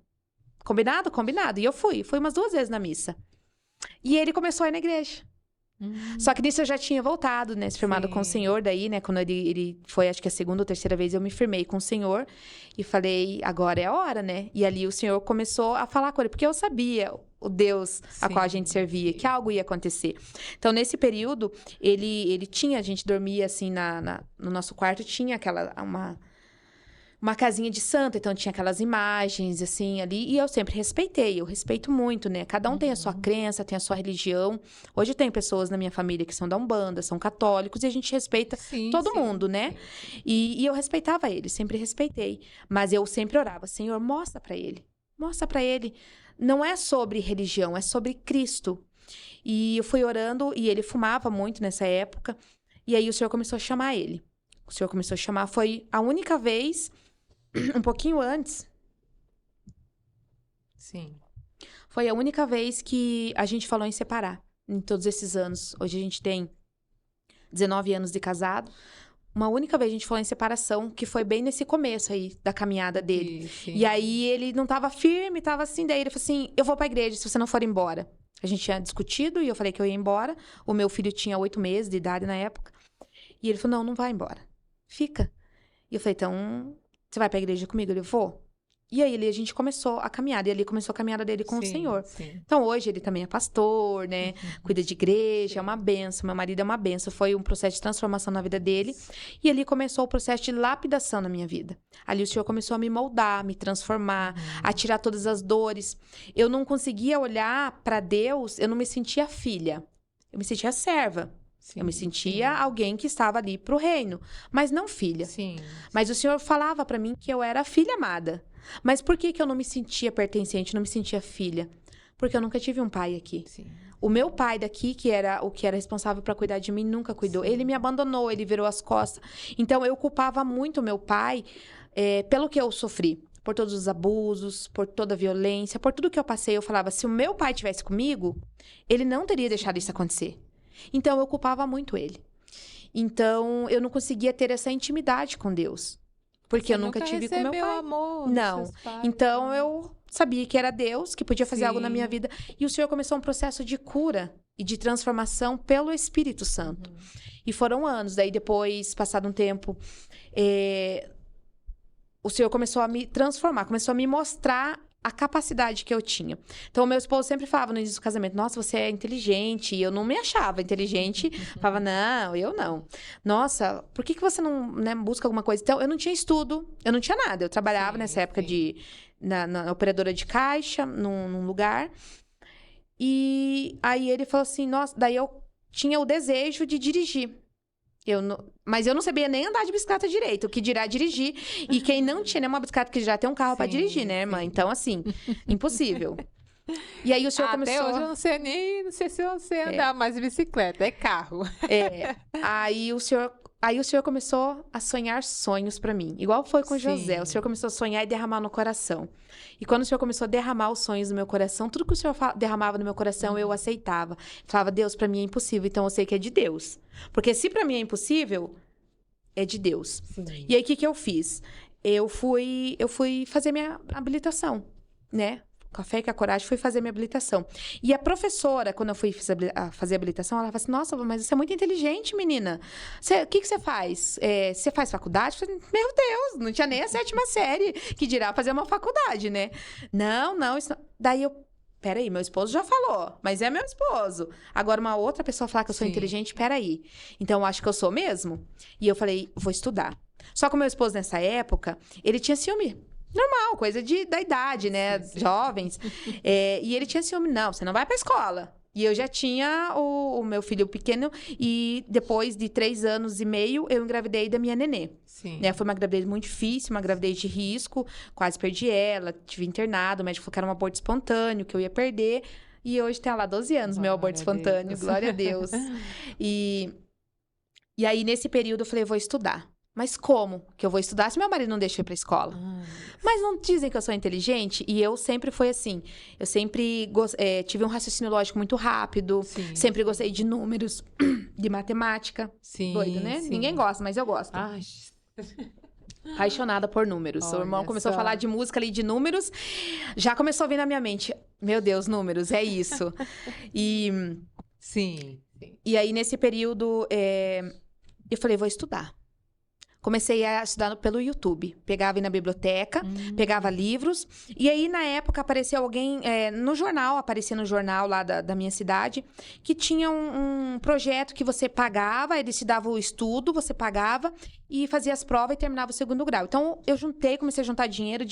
Combinado? Combinado. E eu fui umas 2 vezes na missa. E ele começou a ir na igreja. Só que nisso eu já tinha voltado, né? Se firmado com o Senhor. Daí, né? Quando ele foi, acho que a 2ª ou 3ª vez, eu me firmei com o Senhor. E falei, agora é a hora, né? E ali o Senhor começou a falar com ele. Porque eu sabia o Deus a qual a gente servia. Que algo ia acontecer. Então, nesse período, ele tinha... A gente dormia, assim, no nosso quarto. Tinha uma casinha de santo, então tinha aquelas imagens, assim, ali, e eu sempre respeitei, eu respeito muito, né? Cada um tem a sua crença, tem a sua religião. Hoje tem pessoas na minha família que são da Umbanda, são católicos, e a gente respeita todo mundo, né? E eu respeitava ele, sempre respeitei. Mas eu sempre orava, Senhor, mostra pra ele. Não é sobre religião, é sobre Cristo. E eu fui orando, e ele fumava muito nessa época, e aí o Senhor começou a chamar ele. O Senhor começou a chamar, foi a única vez... Um pouquinho antes. Foi a única vez que a gente falou em separar. Em todos esses anos. Hoje a gente tem 19 anos de casado. Uma única vez a gente falou em separação, que foi bem nesse começo aí da caminhada dele. E aí ele não tava firme, tava assim. Daí ele falou assim, eu vou pra igreja se você não for embora. A gente tinha discutido e eu falei que eu ia embora. O meu filho tinha 8 meses de idade na época. E ele falou, não vai embora. Fica. E eu falei, então... Você vai pra igreja comigo? Ele, vou. E aí, a gente começou a caminhada. E ali começou a caminhada dele com o Senhor. Sim. Então, hoje, ele também é pastor, né? Cuida de igreja, é uma bênção. Meu marido é uma bênção. Foi um processo de transformação na vida dele. E ali começou o processo de lapidação na minha vida. Ali o Senhor começou a me moldar, me transformar, a tirar todas as dores. Eu não conseguia olhar para Deus, eu não me sentia filha. Eu me sentia serva. Eu me sentia alguém que estava ali pro reino, mas não filha. Mas o Senhor falava para mim que eu era filha amada. Mas por que eu não me sentia pertencente, não me sentia filha? Porque eu nunca tive um pai aqui. O meu pai daqui, que era o que era responsável para cuidar de mim, nunca cuidou. Ele me abandonou, ele virou as costas. Então, eu culpava muito o meu pai pelo que eu sofri. Por todos os abusos, por toda a violência, por tudo que eu passei. Eu falava, se o meu pai estivesse comigo, ele não teria deixado isso acontecer. Então, eu culpava muito ele. Então, eu não conseguia ter essa intimidade com Deus. Porque eu nunca tive com meu pai. Amor não. Pais, então, eu sabia que era Deus, que podia fazer algo na minha vida. E o Senhor começou um processo de cura e de transformação pelo Espírito Santo. E foram anos. Daí, depois, passado um tempo, o Senhor começou a me transformar, começou a me mostrar a capacidade que eu tinha. Então, o meu esposo sempre falava no início do casamento, nossa, você é inteligente. E eu não me achava inteligente. Falava, não, eu não. Nossa, por que você não, né, busca alguma coisa? Então, eu não tinha estudo, eu não tinha nada. Eu trabalhava nessa época na operadora de caixa, num lugar. E aí ele falou assim, nossa, daí eu tinha o desejo de dirigir. Mas eu não sabia nem andar de bicicleta direito, o que dirá dirigir. E quem não tinha nenhuma bicicleta, que já tem um carro para dirigir, né, irmã? Então, assim, impossível. E aí o Senhor começou... Até hoje eu não sei se eu sei andar mais de bicicleta, é carro. Aí o Senhor começou a sonhar sonhos para mim. Igual foi com José. O Senhor começou a sonhar e derramar no coração. E quando o Senhor começou a derramar os sonhos no meu coração, tudo que o Senhor derramava no meu coração, eu aceitava. Falava, Deus, para mim é impossível, então eu sei que é de Deus. Porque se para mim é impossível, é de Deus. E aí, o que eu fiz? Eu fui fazer minha habilitação, né? Com a fé e com a coragem, fui fazer minha habilitação. E a professora, quando eu fui fazer a habilitação, ela falou assim, nossa, mas você é muito inteligente, menina. O que você faz? Você faz faculdade? Eu falei, meu Deus, não tinha nem a 7ª série, que dirá fazer uma faculdade, né? Não, isso não... Daí eu, peraí, meu esposo já falou, mas é meu esposo. Agora, uma outra pessoa falar que eu sou inteligente, peraí. Então, eu acho que eu sou mesmo? E eu falei, vou estudar. Só que o meu esposo, nessa época, ele tinha ciúme. Normal, coisa da idade, né? Jovens. E ele tinha ciúme. Não, você não vai pra escola. E eu já tinha o meu filho pequeno. E depois de 3 anos e meio, eu engravidei da minha nenê. Né? Foi uma gravidez muito difícil, uma gravidez de risco. Quase perdi ela, tive internado. O médico falou que era um aborto espontâneo, que eu ia perder. E hoje tem lá 12 anos, meu aborto espontâneo. Glória a Deus. E aí, nesse período, eu falei, vou estudar. Mas como que eu vou estudar se meu marido não deixa eu ir pra escola? Mas não dizem que eu sou inteligente? E eu sempre fui assim. Eu sempre tive um raciocínio lógico muito rápido. Sempre gostei de números, de matemática. Doido, né? Ninguém gosta, mas eu gosto. Apaixonada por números. O irmão começou a falar de música ali, de números. Já começou a vir na minha mente. Meu Deus, números, é isso. E aí, nesse período, eu falei, vou estudar. Comecei a estudar pelo YouTube. Pegava aí na biblioteca, pegava livros. E aí, na época, apareceu alguém aparecia no jornal lá da minha cidade, que tinha um projeto que você pagava, eles te davam o estudo, você pagava e fazia as provas e terminava o 2º grau. Então, eu comecei a juntar dinheiro,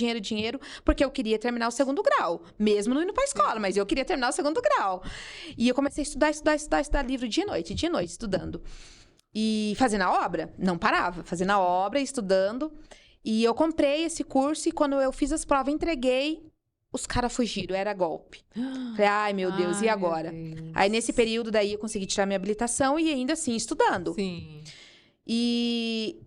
porque eu queria terminar o 2º grau. Mesmo não indo pra escola, mas eu queria terminar o 2º grau. E eu comecei a estudar livro dia e noite, estudando. E fazendo a obra, não parava, fazendo a obra, estudando. E eu comprei esse curso e quando eu fiz as provas, entreguei, os caras fugiram, era golpe. Falei, ai meu Deus, e agora? Aí nesse período daí eu consegui tirar minha habilitação e ainda assim estudando. E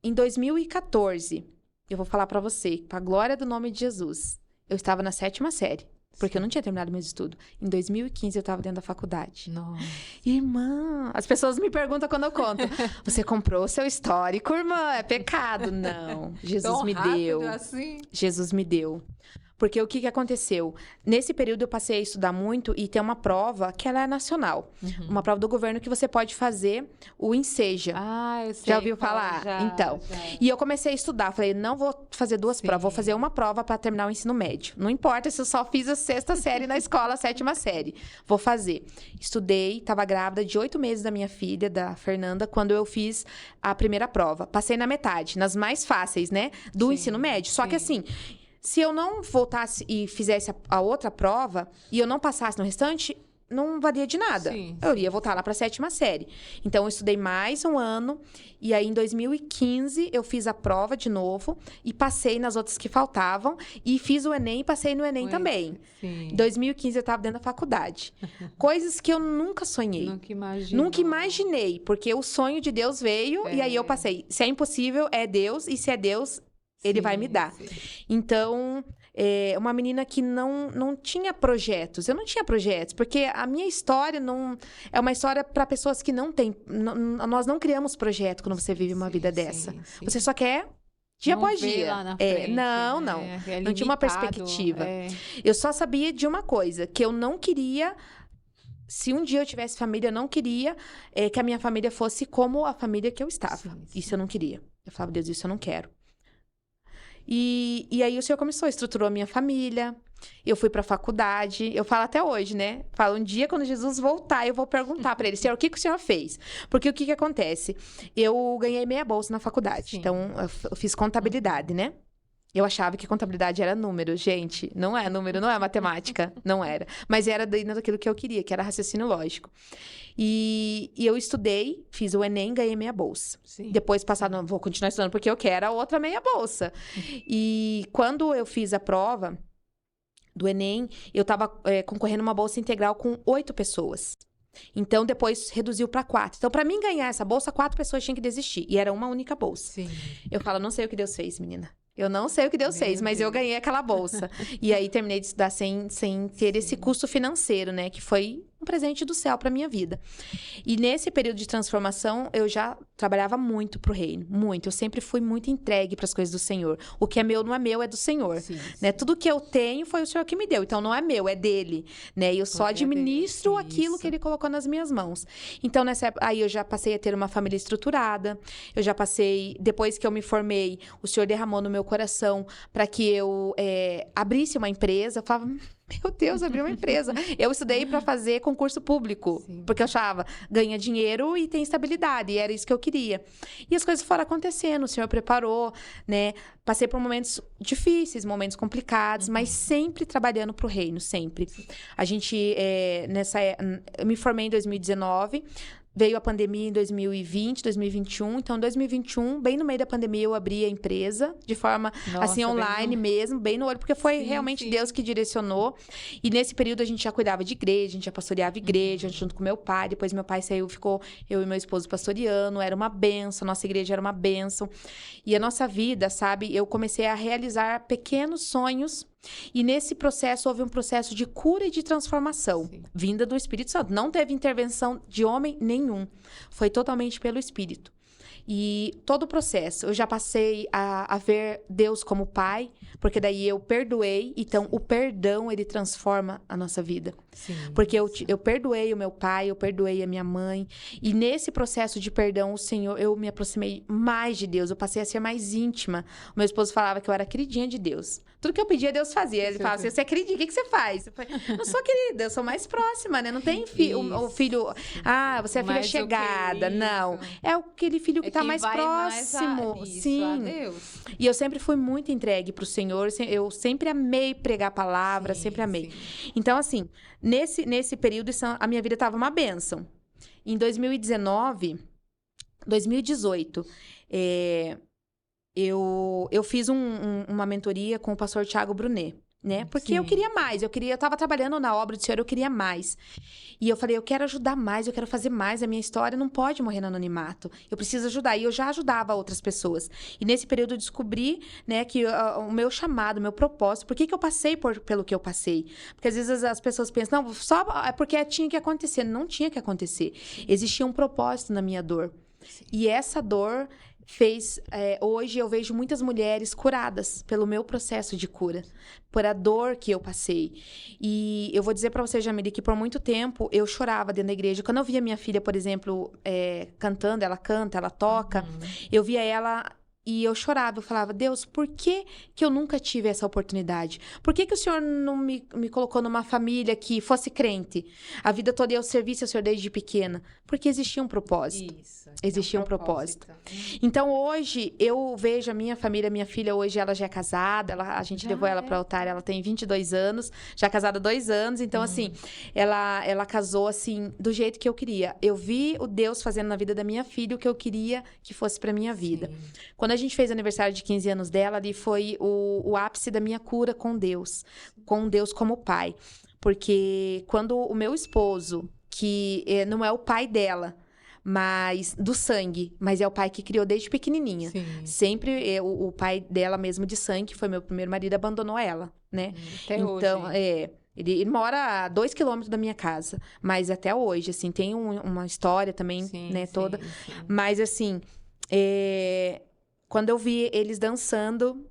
em 2014, eu vou falar pra você, pra glória do nome de Jesus, eu estava na 7ª série. Porque eu não tinha terminado meus estudos. Em 2015, eu estava dentro da faculdade. Nossa. Irmã, as pessoas me perguntam quando eu conto. Você comprou o seu histórico, irmã? É pecado? Não. Jesus me deu. Assim? Jesus me deu. Porque o que que aconteceu? Nesse período eu passei a estudar muito e tem uma prova que ela é nacional. Uma prova do governo que você pode fazer o Enseja. Ah, eu sei. Já ouviu falar? Então. E eu comecei a estudar. Falei, não vou fazer duas provas, vou fazer uma prova para terminar o ensino médio. Não importa se eu só fiz a 6ª série na escola, a 7ª série. Vou fazer. Estudei, estava grávida de 8 meses da minha filha, da Fernanda, quando eu fiz a primeira prova. Passei na metade, nas mais fáceis, né? Do ensino médio. Só que assim, se eu não voltasse e fizesse a outra prova e eu não passasse no restante, não valia de nada. Eu ia voltar lá para a 7ª série. Então, eu estudei mais um ano. E aí, em 2015, eu fiz a prova de novo. E passei nas outras que faltavam. E fiz o Enem e passei no Enem também. Em 2015, eu estava dentro da faculdade. Coisas que eu nunca sonhei. Nunca imaginei. Porque o sonho de Deus veio. E aí, eu passei. Se é impossível, é Deus. E se é Deus, Ele vai me dar. Então... uma menina que não tinha projetos. Eu não tinha projetos, porque a minha história não é uma história para pessoas que não têm. Nós não criamos projeto quando você vive uma vida dessa. Você só quer dia após dia. Lá na frente, não. Não tinha uma perspectiva. Eu só sabia de uma coisa, que eu não queria. Se um dia eu tivesse família, eu não queria que a minha família fosse como a família que eu estava. Isso eu não queria. Eu falava, Deus, isso eu não quero. E aí o Senhor começou, estruturou a minha família, eu fui pra faculdade, eu falo até hoje, né? Falo, um dia quando Jesus voltar, eu vou perguntar pra ele, Senhor, o que o Senhor fez? Porque o que acontece? Eu ganhei meia bolsa na faculdade, então eu fiz contabilidade, né? Eu achava que contabilidade era número, gente. Não é número, não é matemática. Não era. Mas era dentro daquilo que eu queria, que era raciocínio lógico. E eu estudei, fiz o Enem, ganhei meia bolsa. Depois, não, vou continuar estudando porque eu quero a outra meia bolsa. E quando eu fiz a prova do Enem, eu estava concorrendo uma bolsa integral com 8 pessoas. Então, depois reduziu para 4. Então, para mim ganhar essa bolsa, 4 pessoas tinham que desistir. E era uma única bolsa. Eu falo, não sei o que Deus fez, menina. Eu não sei o que Deus fez, mas eu ganhei aquela bolsa. E aí, terminei de estudar sem ter esse custo financeiro, né? Que foi um presente do céu para minha vida. E nesse período de transformação, eu já trabalhava muito pro reino. Muito. Eu sempre fui muito entregue para as coisas do Senhor. O que é meu não é meu, é do Senhor. Né? Tudo que eu tenho foi o Senhor que me deu. Então, não é meu, é dele. Né? E eu só administro aquilo que ele colocou nas minhas mãos. Então, nessa época, aí eu já passei a ter uma família estruturada. Eu já passei... Depois que eu me formei, o Senhor derramou no meu coração para que eu abrisse uma empresa. Eu falava... Meu Deus, abri uma empresa. Eu estudei para fazer concurso público, porque eu achava, ganha dinheiro e tem estabilidade, e era isso que eu queria. E as coisas foram acontecendo, o Senhor preparou, né? Passei por momentos difíceis, momentos complicados, mas sempre trabalhando para o reino, sempre. A gente, eu me formei em 2019, veio a pandemia em 2020, 2021. Então, em 2021, bem no meio da pandemia, eu abri a empresa de forma, assim, online mesmo, bem no olho, porque foi realmente Deus que direcionou. E nesse período, a gente já cuidava de igreja, a gente já pastoreava igreja, junto com meu pai. Depois, meu pai saiu, ficou eu e meu esposo pastoreando. Era uma bênção, nossa igreja era uma bênção. E a nossa vida, sabe, eu comecei a realizar pequenos sonhos. E nesse processo, houve um processo de cura e de transformação, vinda do Espírito Santo. Não teve intervenção de homem nenhum. Foi totalmente pelo Espírito. E todo o processo, eu já passei a ver Deus como Pai, porque daí eu perdoei. Então, o perdão, ele transforma a nossa vida. Porque eu perdoei o meu pai, eu perdoei a minha mãe. E nesse processo de perdão, o Senhor, eu me aproximei mais de Deus. Eu passei a ser mais íntima. O meu esposo falava que eu era queridinha de Deus. Tudo que eu pedia, Deus fazia. Ele falava assim, você acredita? O que você faz? Eu falei, não sou querida, eu sou mais próxima, né? Não tem o filho... Ah, você é a filha chegada. Não. É aquele filho que tá mais próximo. A Deus. E eu sempre fui muito entregue pro Senhor. Eu sempre amei pregar a palavra, sempre amei. Então, assim, nesse período, a minha vida tava uma bênção. Em 2018, eu fiz uma mentoria com o pastor Thiago Brunet, né? Porque eu queria mais, eu tava trabalhando na obra do Senhor, eu queria mais. E eu falei, eu quero ajudar mais, eu quero fazer mais, a minha história não pode morrer no anonimato. Eu preciso ajudar. E eu já ajudava outras pessoas. E nesse período eu descobri, né, que o meu chamado, o meu propósito, por que eu passei pelo que eu passei? Porque às vezes as pessoas pensam, não, só é porque tinha que acontecer. Não tinha que acontecer. Existia um propósito na minha dor. E essa dor hoje eu vejo muitas mulheres curadas pelo meu processo de cura, por a dor que eu passei. E eu vou dizer pra você, Jamile, que por muito tempo eu chorava dentro da igreja. Quando eu via minha filha, por exemplo, cantando, ela canta, ela toca, eu via ela e eu chorava, eu falava, Deus, por que que eu nunca tive essa oportunidade? Por que que o Senhor não me colocou numa família que fosse crente? A vida toda eu servisse ao Senhor desde pequena. Porque existia um propósito. Isso. Existia um propósito. Então, hoje, eu vejo a minha família, minha filha, hoje ela já é casada, a gente levou ela para o altar, ela tem 22 anos, já casada há 2 anos. Então, assim, ela casou, assim, do jeito que eu queria. Eu vi o Deus fazendo na vida da minha filha o que eu queria que fosse para minha vida. Sim. Quando a gente fez aniversário de 15 anos dela, ali foi o ápice da minha cura com Deus como pai. Porque quando o meu esposo, que não é o pai dela, mas do sangue, mas é o pai que criou desde pequenininha. Sim. Sempre o pai dela mesmo de sangue, que foi meu primeiro marido, abandonou ela, né? Até então, hoje. ele mora a 2 quilômetros da minha casa, mas até hoje, assim, tem uma história também, Sim, né, toda. sim. Mas, assim, quando eu vi eles dançando,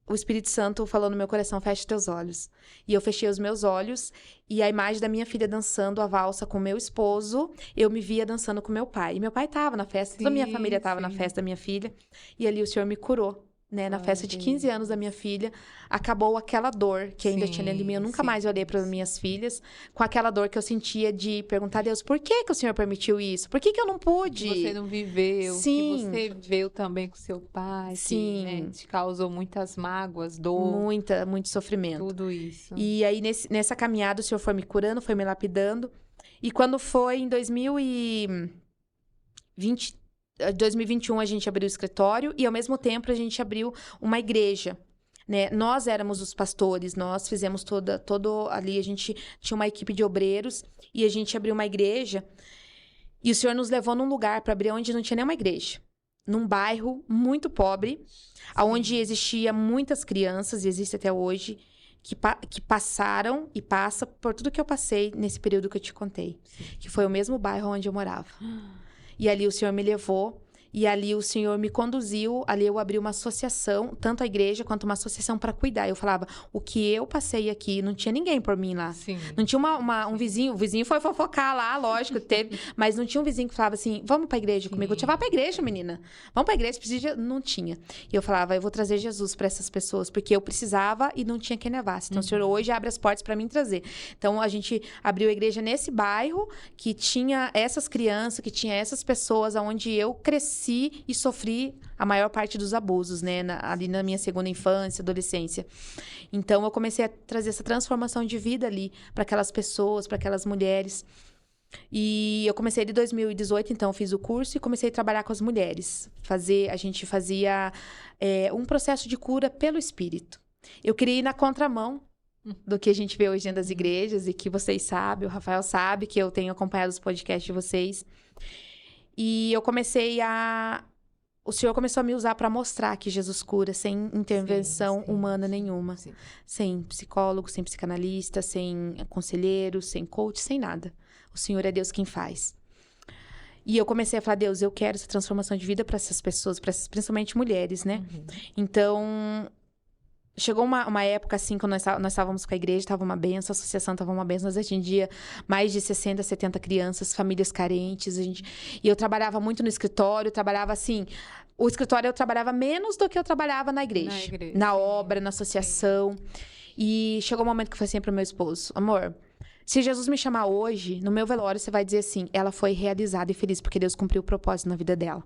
o Espírito Santo falou no meu coração, fecha teus olhos. E eu fechei os meus olhos, e a imagem da minha filha dançando a valsa com meu esposo, eu me via dançando com meu pai. E meu pai estava na festa, toda a minha família estava na festa da minha filha, e ali o Senhor me curou. Né, na festa de 15 anos da minha filha, acabou aquela dor que ainda tinha dentro de mim. Eu nunca mais olhei para minhas filhas com aquela dor que eu sentia de perguntar a Deus, por que que o Senhor permitiu isso? Por que que eu não pude? Que você não viveu, Sim. que você viveu também com seu pai, Sim. que, né, te causou muitas mágoas, dor. Muito sofrimento. Tudo isso. E aí, nessa caminhada, o Senhor foi me curando, foi me lapidando. E quando foi em 2021, a gente abriu o escritório e, ao mesmo tempo, a gente abriu uma igreja. Né? Nós éramos os pastores, nós fizemos todo ali, a gente tinha uma equipe de obreiros e a gente abriu uma igreja. E o Senhor nos levou num lugar para abrir onde não tinha nenhuma igreja. Num bairro muito pobre, onde existia muitas crianças, e existe até hoje, que passaram e passa por tudo que eu passei nesse período que eu te contei. Que foi o mesmo bairro onde eu morava. E ali o Senhor me levou, e ali o Senhor me conduziu, ali eu abri uma associação, tanto a igreja quanto uma associação para cuidar. Eu falava, o que eu passei aqui, não tinha ninguém por mim lá. Sim. Não tinha um vizinho, o vizinho foi fofocar lá, lógico, teve, mas não tinha um vizinho que falava assim, vamos pra igreja comigo. Eu tinha, vá pra igreja, menina. Vamos pra igreja, precisa de... Não tinha. E eu falava, eu vou trazer Jesus para essas pessoas, porque eu precisava e não tinha quem levasse. Então o Senhor hoje abre as portas para mim trazer. Então a gente abriu a igreja nesse bairro, que tinha essas crianças, que tinha essas pessoas, onde eu cresci e sofri a maior parte dos abusos, né? Ali na minha segunda infância, adolescência. Então, eu comecei a trazer essa transformação de vida ali para aquelas pessoas, para aquelas mulheres. E eu comecei de 2018, então, eu fiz o curso e comecei a trabalhar com as mulheres. A gente fazia um processo de cura pelo Espírito. Eu queria ir na contramão do que a gente vê hoje dentro das igrejas e que vocês sabem, o Rafael sabe, que eu tenho acompanhado os podcasts de vocês. E eu comecei o Senhor começou a me usar para mostrar que Jesus cura sem intervenção humana nenhuma. Sim. Sem psicólogo, sem psicanalista, sem conselheiro, sem coach, sem nada. O Senhor é Deus quem faz. E eu comecei a falar, Deus, eu quero essa transformação de vida para essas pessoas, principalmente mulheres, né? Então, chegou uma época, assim, quando nós estávamos com a igreja, estava uma benção, a associação estava uma benção, nós atendia mais de 60, 70 crianças, famílias carentes, e eu trabalhava muito no escritório, trabalhava assim, o escritório eu trabalhava menos do que eu trabalhava na igreja, na obra, na associação, e chegou um momento que eu falei assim para o meu esposo, amor, se Jesus me chamar hoje, no meu velório, você vai dizer assim, ela foi realizada e feliz, porque Deus cumpriu o propósito na vida dela.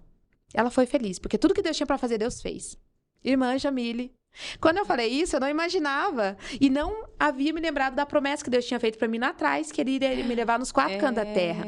Ela foi feliz, porque tudo que Deus tinha para fazer, Deus fez. Irmã Jamile, quando eu falei isso, eu não imaginava. E não havia me lembrado da promessa que Deus tinha feito para mim lá atrás, que Ele iria me levar nos 4 cantos da terra.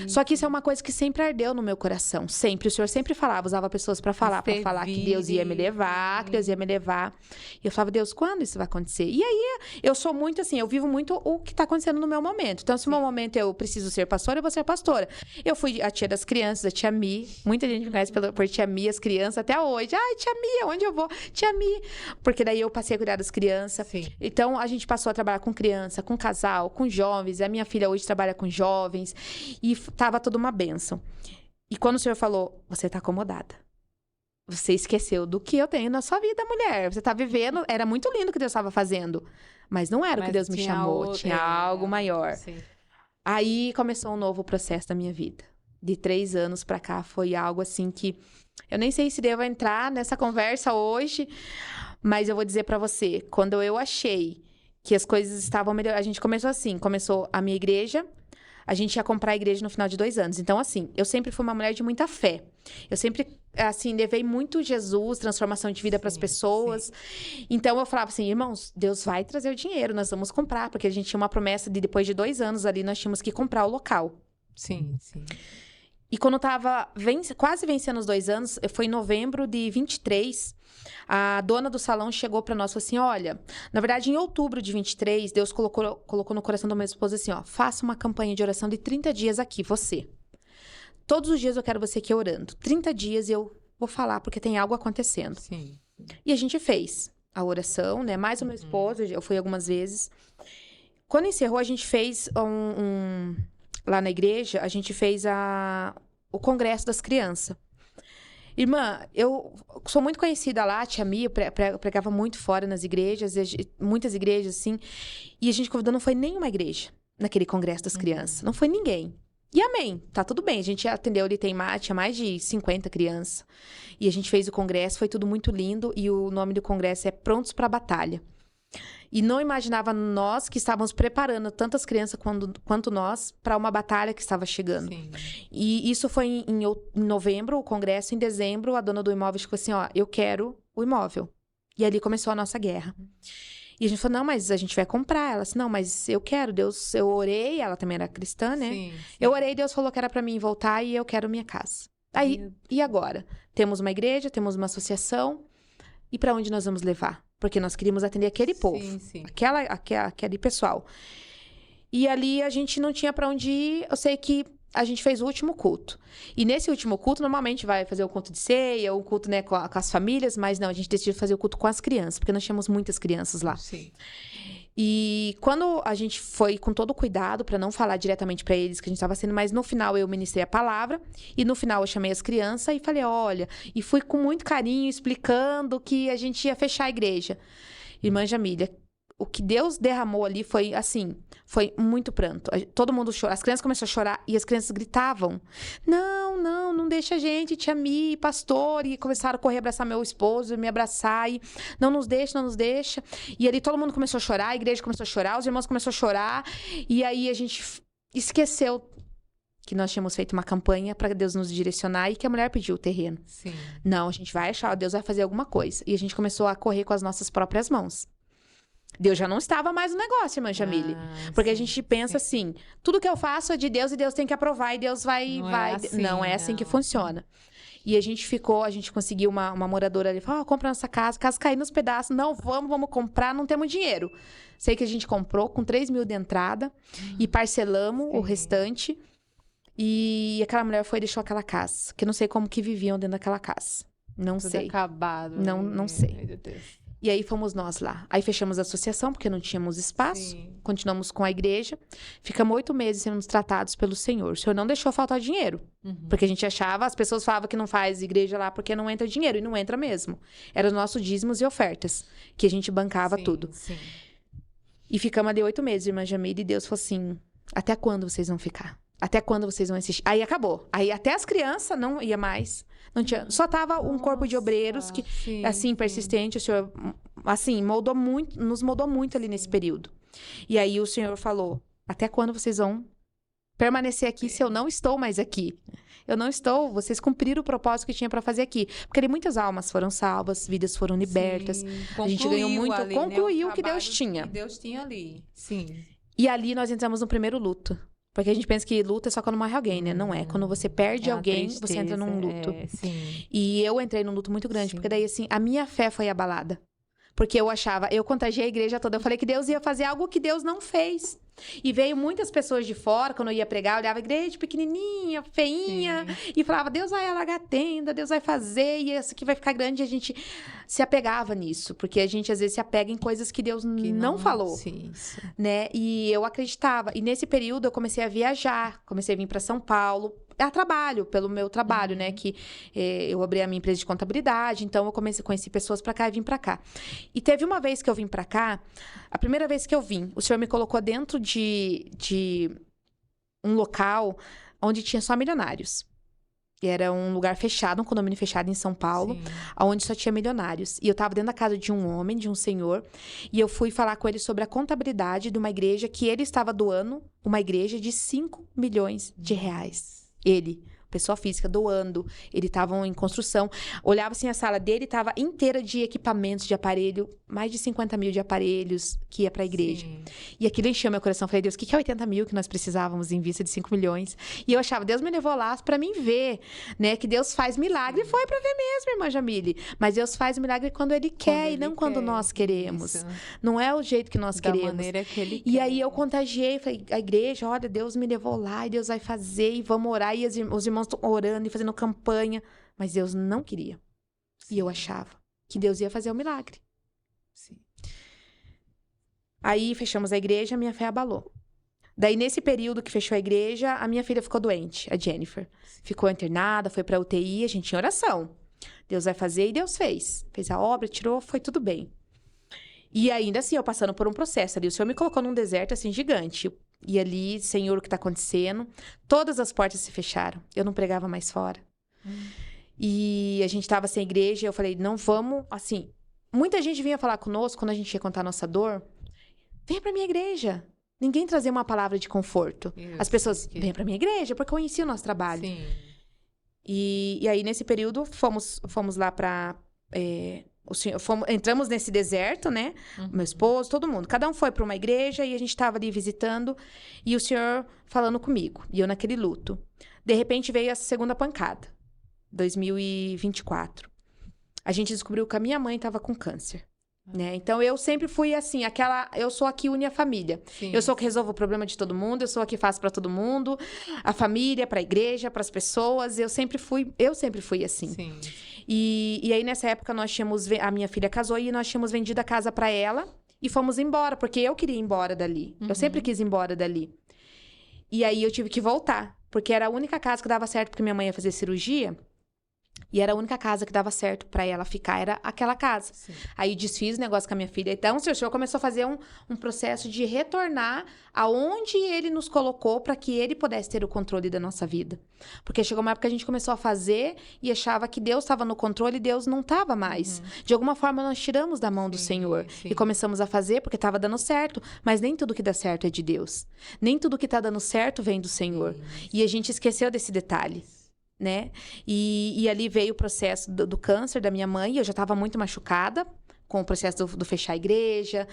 Só que isso é uma coisa que sempre ardeu no meu coração. Sempre. O Senhor sempre falava, usava pessoas para falar que Deus ia me levar, que Deus ia me levar. E eu falava, Deus, quando isso vai acontecer? E aí, eu sou muito assim, eu vivo muito o que está acontecendo no meu momento. Então, se no meu momento eu preciso ser pastora, eu vou ser pastora. Eu fui a tia das crianças, a tia Mi. Muita gente me conhece por tia Mi, as crianças, até hoje. Ai, tia Mi, onde eu vou? Tia Mi. Porque daí eu passei a cuidar das crianças. Então, a gente passou a trabalhar com criança, com casal, com jovens. A minha filha hoje trabalha com jovens. E tava toda uma bênção. E quando o Senhor falou, você tá acomodada. você esqueceu do que eu tenho na sua vida, mulher. Você tá vivendo, era muito lindo o que Deus estava fazendo, mas não era o que Deus me chamou, tinha algo maior. Sim. Aí começou um novo processo da minha vida. De 3 anos pra cá, foi algo assim que... Eu nem sei se devo entrar nessa conversa hoje, mas eu vou dizer pra você, quando eu achei que as coisas estavam melhor, a gente começou assim, começou a minha igreja, a gente ia comprar a igreja no final de 2 anos. Então, assim, eu sempre fui uma mulher de muita fé. Eu sempre, assim, levei muito Jesus, transformação de vida para as pessoas. Sim. Então, eu falava assim, irmãos, Deus vai trazer o dinheiro, nós vamos comprar. Porque a gente tinha uma promessa de depois de 2 anos ali, nós tínhamos que comprar o local. Sim, sim. E quando eu tava quase vencendo os 2 anos, foi em novembro de 23, a dona do salão chegou pra nós e falou assim, olha, na verdade, em outubro de 23, Deus colocou no coração do meu esposo assim, ó, faça uma campanha de oração de 30 dias aqui, você. Todos os dias eu quero você aqui orando. 30 dias eu vou falar, porque tem algo acontecendo. Sim. E a gente fez a oração, né? Mais o meu esposo, eu fui algumas vezes. Quando encerrou, a gente fez lá na igreja, a gente fez o congresso das crianças. Irmã, eu sou muito conhecida lá, tia Mia, eu pregava muito fora nas igrejas, muitas igrejas, assim, e a gente convidou, não foi nenhuma igreja naquele congresso das crianças, não foi ninguém. E amém, tá tudo bem, a gente atendeu ali, tinha mais de 50 crianças, e a gente fez o congresso, foi tudo muito lindo, e o nome do congresso é Prontos para a Batalha. E não imaginava nós que estávamos preparando tantas crianças quanto nós para uma batalha que estava chegando. Sim. E isso foi em novembro, o congresso. Em dezembro, a dona do imóvel ficou assim, ó, eu quero o imóvel. E ali começou a nossa guerra. E a gente falou, não, mas a gente vai comprar. Ela disse, não, mas eu quero, Deus, eu orei, ela também era cristã, né? Sim, sim. Eu orei, Deus falou que era para mim voltar e eu quero minha casa. Aí, e agora? Temos uma igreja, temos uma associação, e para onde nós vamos levar? Porque nós queríamos atender aquele povo, sim. Aquele pessoal. E ali a gente não tinha para onde ir. Eu sei que a gente fez o último culto. E nesse último culto, normalmente vai fazer o culto de ceia, o culto, né, com as famílias, mas não, a gente decidiu fazer o culto com as crianças, porque nós tínhamos muitas crianças lá. Sim. E quando a gente foi com todo o cuidado para não falar diretamente para eles que a gente estava sendo, mas no final eu ministrei a palavra e no final eu chamei as crianças e falei, olha, e fui com muito carinho explicando que a gente ia fechar a igreja. Irmã Jamília, o que Deus derramou ali foi assim, foi muito pranto. Todo mundo chorou, as crianças começaram a chorar e as crianças gritavam, não deixa a gente, tia Mi, pastor, e começaram a correr, abraçar meu esposo, me abraçar, e não nos deixa. E ali todo mundo começou a chorar, a igreja começou a chorar, os irmãos começaram a chorar, e aí a gente esqueceu que nós tínhamos feito uma campanha para Deus nos direcionar e que a mulher pediu o terreno. Sim. Não, a gente vai achar, Deus vai fazer alguma coisa. E a gente começou a correr com as nossas próprias mãos. Deus já não estava mais no negócio, irmã Jamile. Porque sim, a gente pensa assim, tudo que eu faço é de Deus e Deus tem que aprovar e Deus vai... Não é assim que funciona. E a gente conseguiu uma moradora ali, falou, compra nossa casa caiu nos pedaços, não, vamos comprar, não temos dinheiro. Sei que a gente comprou com 3 mil de entrada e parcelamos o restante. E aquela mulher foi e deixou aquela casa, que eu não sei como que viviam dentro daquela casa. Não tudo sei. Acabado. Não sei. Meu Deus. E aí fomos nós lá. Aí fechamos a associação, porque não tínhamos espaço. Sim. Continuamos com a igreja. Ficamos 8 meses sendo tratados pelo Senhor. O Senhor não deixou faltar dinheiro. Porque a gente achava, as pessoas falavam que não faz igreja lá porque não entra dinheiro. E não entra mesmo. Eram os nossos dízimos e ofertas. Que a gente bancava tudo. Sim. E ficamos ali 8 meses, irmã Jamile. E Deus falou assim, até quando vocês vão ficar? Até quando vocês vão assistir? Aí acabou. Aí até as crianças não ia mais. Não tinha, só tava um corpo de obreiros que, sim, assim, persistente. O Senhor, assim, nos moldou muito ali nesse período. E aí o Senhor falou, até quando vocês vão permanecer aqui se eu não estou mais aqui? Eu não estou, vocês cumpriram o propósito que tinha para fazer aqui. Porque ali muitas almas foram salvas, vidas foram libertas. Sim, a gente ganhou muito, ali, concluiu o que Deus tinha. Que Deus tinha ali, sim. E ali nós entramos no primeiro luto. Porque a gente pensa que luto é só quando morre alguém, né? Não é. Quando você perde alguém, tristeza, você entra num luto. Sim. E eu entrei num luto muito grande, porque daí, assim, a minha fé foi abalada. Porque eu achava, eu contagiei a igreja toda. Eu falei que Deus ia fazer algo que Deus não fez. E veio muitas pessoas de fora, quando eu ia pregar, eu olhava a igreja pequenininha, feinha, e falava, Deus vai alargar a tenda, Deus vai fazer, e isso aqui vai ficar grande. E a gente se apegava nisso, porque a gente, às vezes, se apega em coisas que Deus não falou, né? E eu acreditava. E nesse período, eu comecei a viajar, comecei a vir para São Paulo, a trabalho, pelo meu trabalho, né? Que eu abri a minha empresa de contabilidade, então eu conheci pessoas pra cá e vim pra cá. E teve uma vez que eu vim pra cá, a primeira vez que eu vim, o senhor me colocou dentro de um local onde tinha só milionários. E era um lugar fechado, um condomínio fechado em São Paulo, Sim. onde só tinha milionários. E eu estava dentro da casa de um homem, de um senhor, e eu fui falar com ele sobre a contabilidade de uma igreja que ele estava doando, uma igreja de 5 milhões de reais. Ele, pessoa física, doando. Ele estava em construção. Olhava assim, a sala dele estava inteira de equipamentos, de aparelho, mais de 50 mil de aparelhos que ia para a igreja. Sim. E aquilo encheu meu coração. Falei, Deus, o que é 80 mil que nós precisávamos em vista de 5 milhões? E eu achava, Deus me levou lá para mim ver, né? Que Deus faz milagre. E foi para ver mesmo, irmã Jamile. Mas Deus faz milagre quando Ele quer e não quando nós queremos. Isso. Não é o jeito que nós Da queremos. maneira que Ele E quer. aí eu contagiei, falei, a igreja, olha, Deus me levou lá e Deus vai fazer e vamos orar. E os irmãos estão orando e fazendo campanha. Mas Deus não queria. E eu achava que Deus ia fazer o milagre. Sim. Aí fechamos a igreja, minha fé abalou. Daí, nesse período que fechou a igreja, a minha filha ficou doente, a Jennifer. Ficou internada, foi pra UTI, a gente tinha oração. Deus vai fazer e Deus fez. Fez a obra, tirou, foi tudo bem. E ainda assim, eu passando por um processo ali. O Senhor me colocou num deserto, assim, gigante. E ali, Senhor, o que tá acontecendo? Todas as portas se fecharam. Eu não pregava mais fora. E a gente tava sem igreja, e eu falei, não vamos, assim... Muita gente vinha falar conosco, quando a gente ia contar a nossa dor. Venha pra minha igreja. Ninguém trazia uma palavra de conforto. As pessoas, venha pra minha igreja, porque eu conhecia o nosso trabalho. Sim. E aí, nesse período, fomos lá pra... entramos nesse deserto, né? Meu esposo, todo mundo. Cada um foi pra uma igreja e a gente tava ali visitando. E o Senhor falando comigo. E eu naquele luto. De repente, veio a segunda pancada. 2024. A gente descobriu que a minha mãe tava com câncer. Né? Então, eu sempre fui assim, eu sou a que une a família. Sim. Eu sou a que resolvo o problema de todo mundo, eu sou a que faço pra todo mundo, a família, pra igreja, pras pessoas. Eu sempre fui assim. Sim. E aí, nessa época, a minha filha casou e nós tínhamos vendido a casa pra ela e fomos embora, porque eu queria ir embora dali. Eu sempre quis ir embora dali. E aí, eu tive que voltar, porque era a única casa que dava certo, porque minha mãe ia fazer cirurgia. E era a única casa que dava certo pra ela ficar, era aquela casa. Sim. Aí desfiz o negócio com a minha filha. Então, o senhor começou a fazer um processo de retornar aonde ele nos colocou para que ele pudesse ter o controle da nossa vida. Porque chegou uma época que a gente começou a fazer e achava que Deus estava no controle e Deus não estava mais. De alguma forma, nós tiramos da mão do Senhor e começamos a fazer porque estava dando certo. Mas nem tudo que dá certo é de Deus. Nem tudo que está dando certo vem do Senhor. E a gente esqueceu desse detalhe. Né? E ali veio o processo do câncer da minha mãe, eu já estava muito machucada com o processo do fechar a igreja,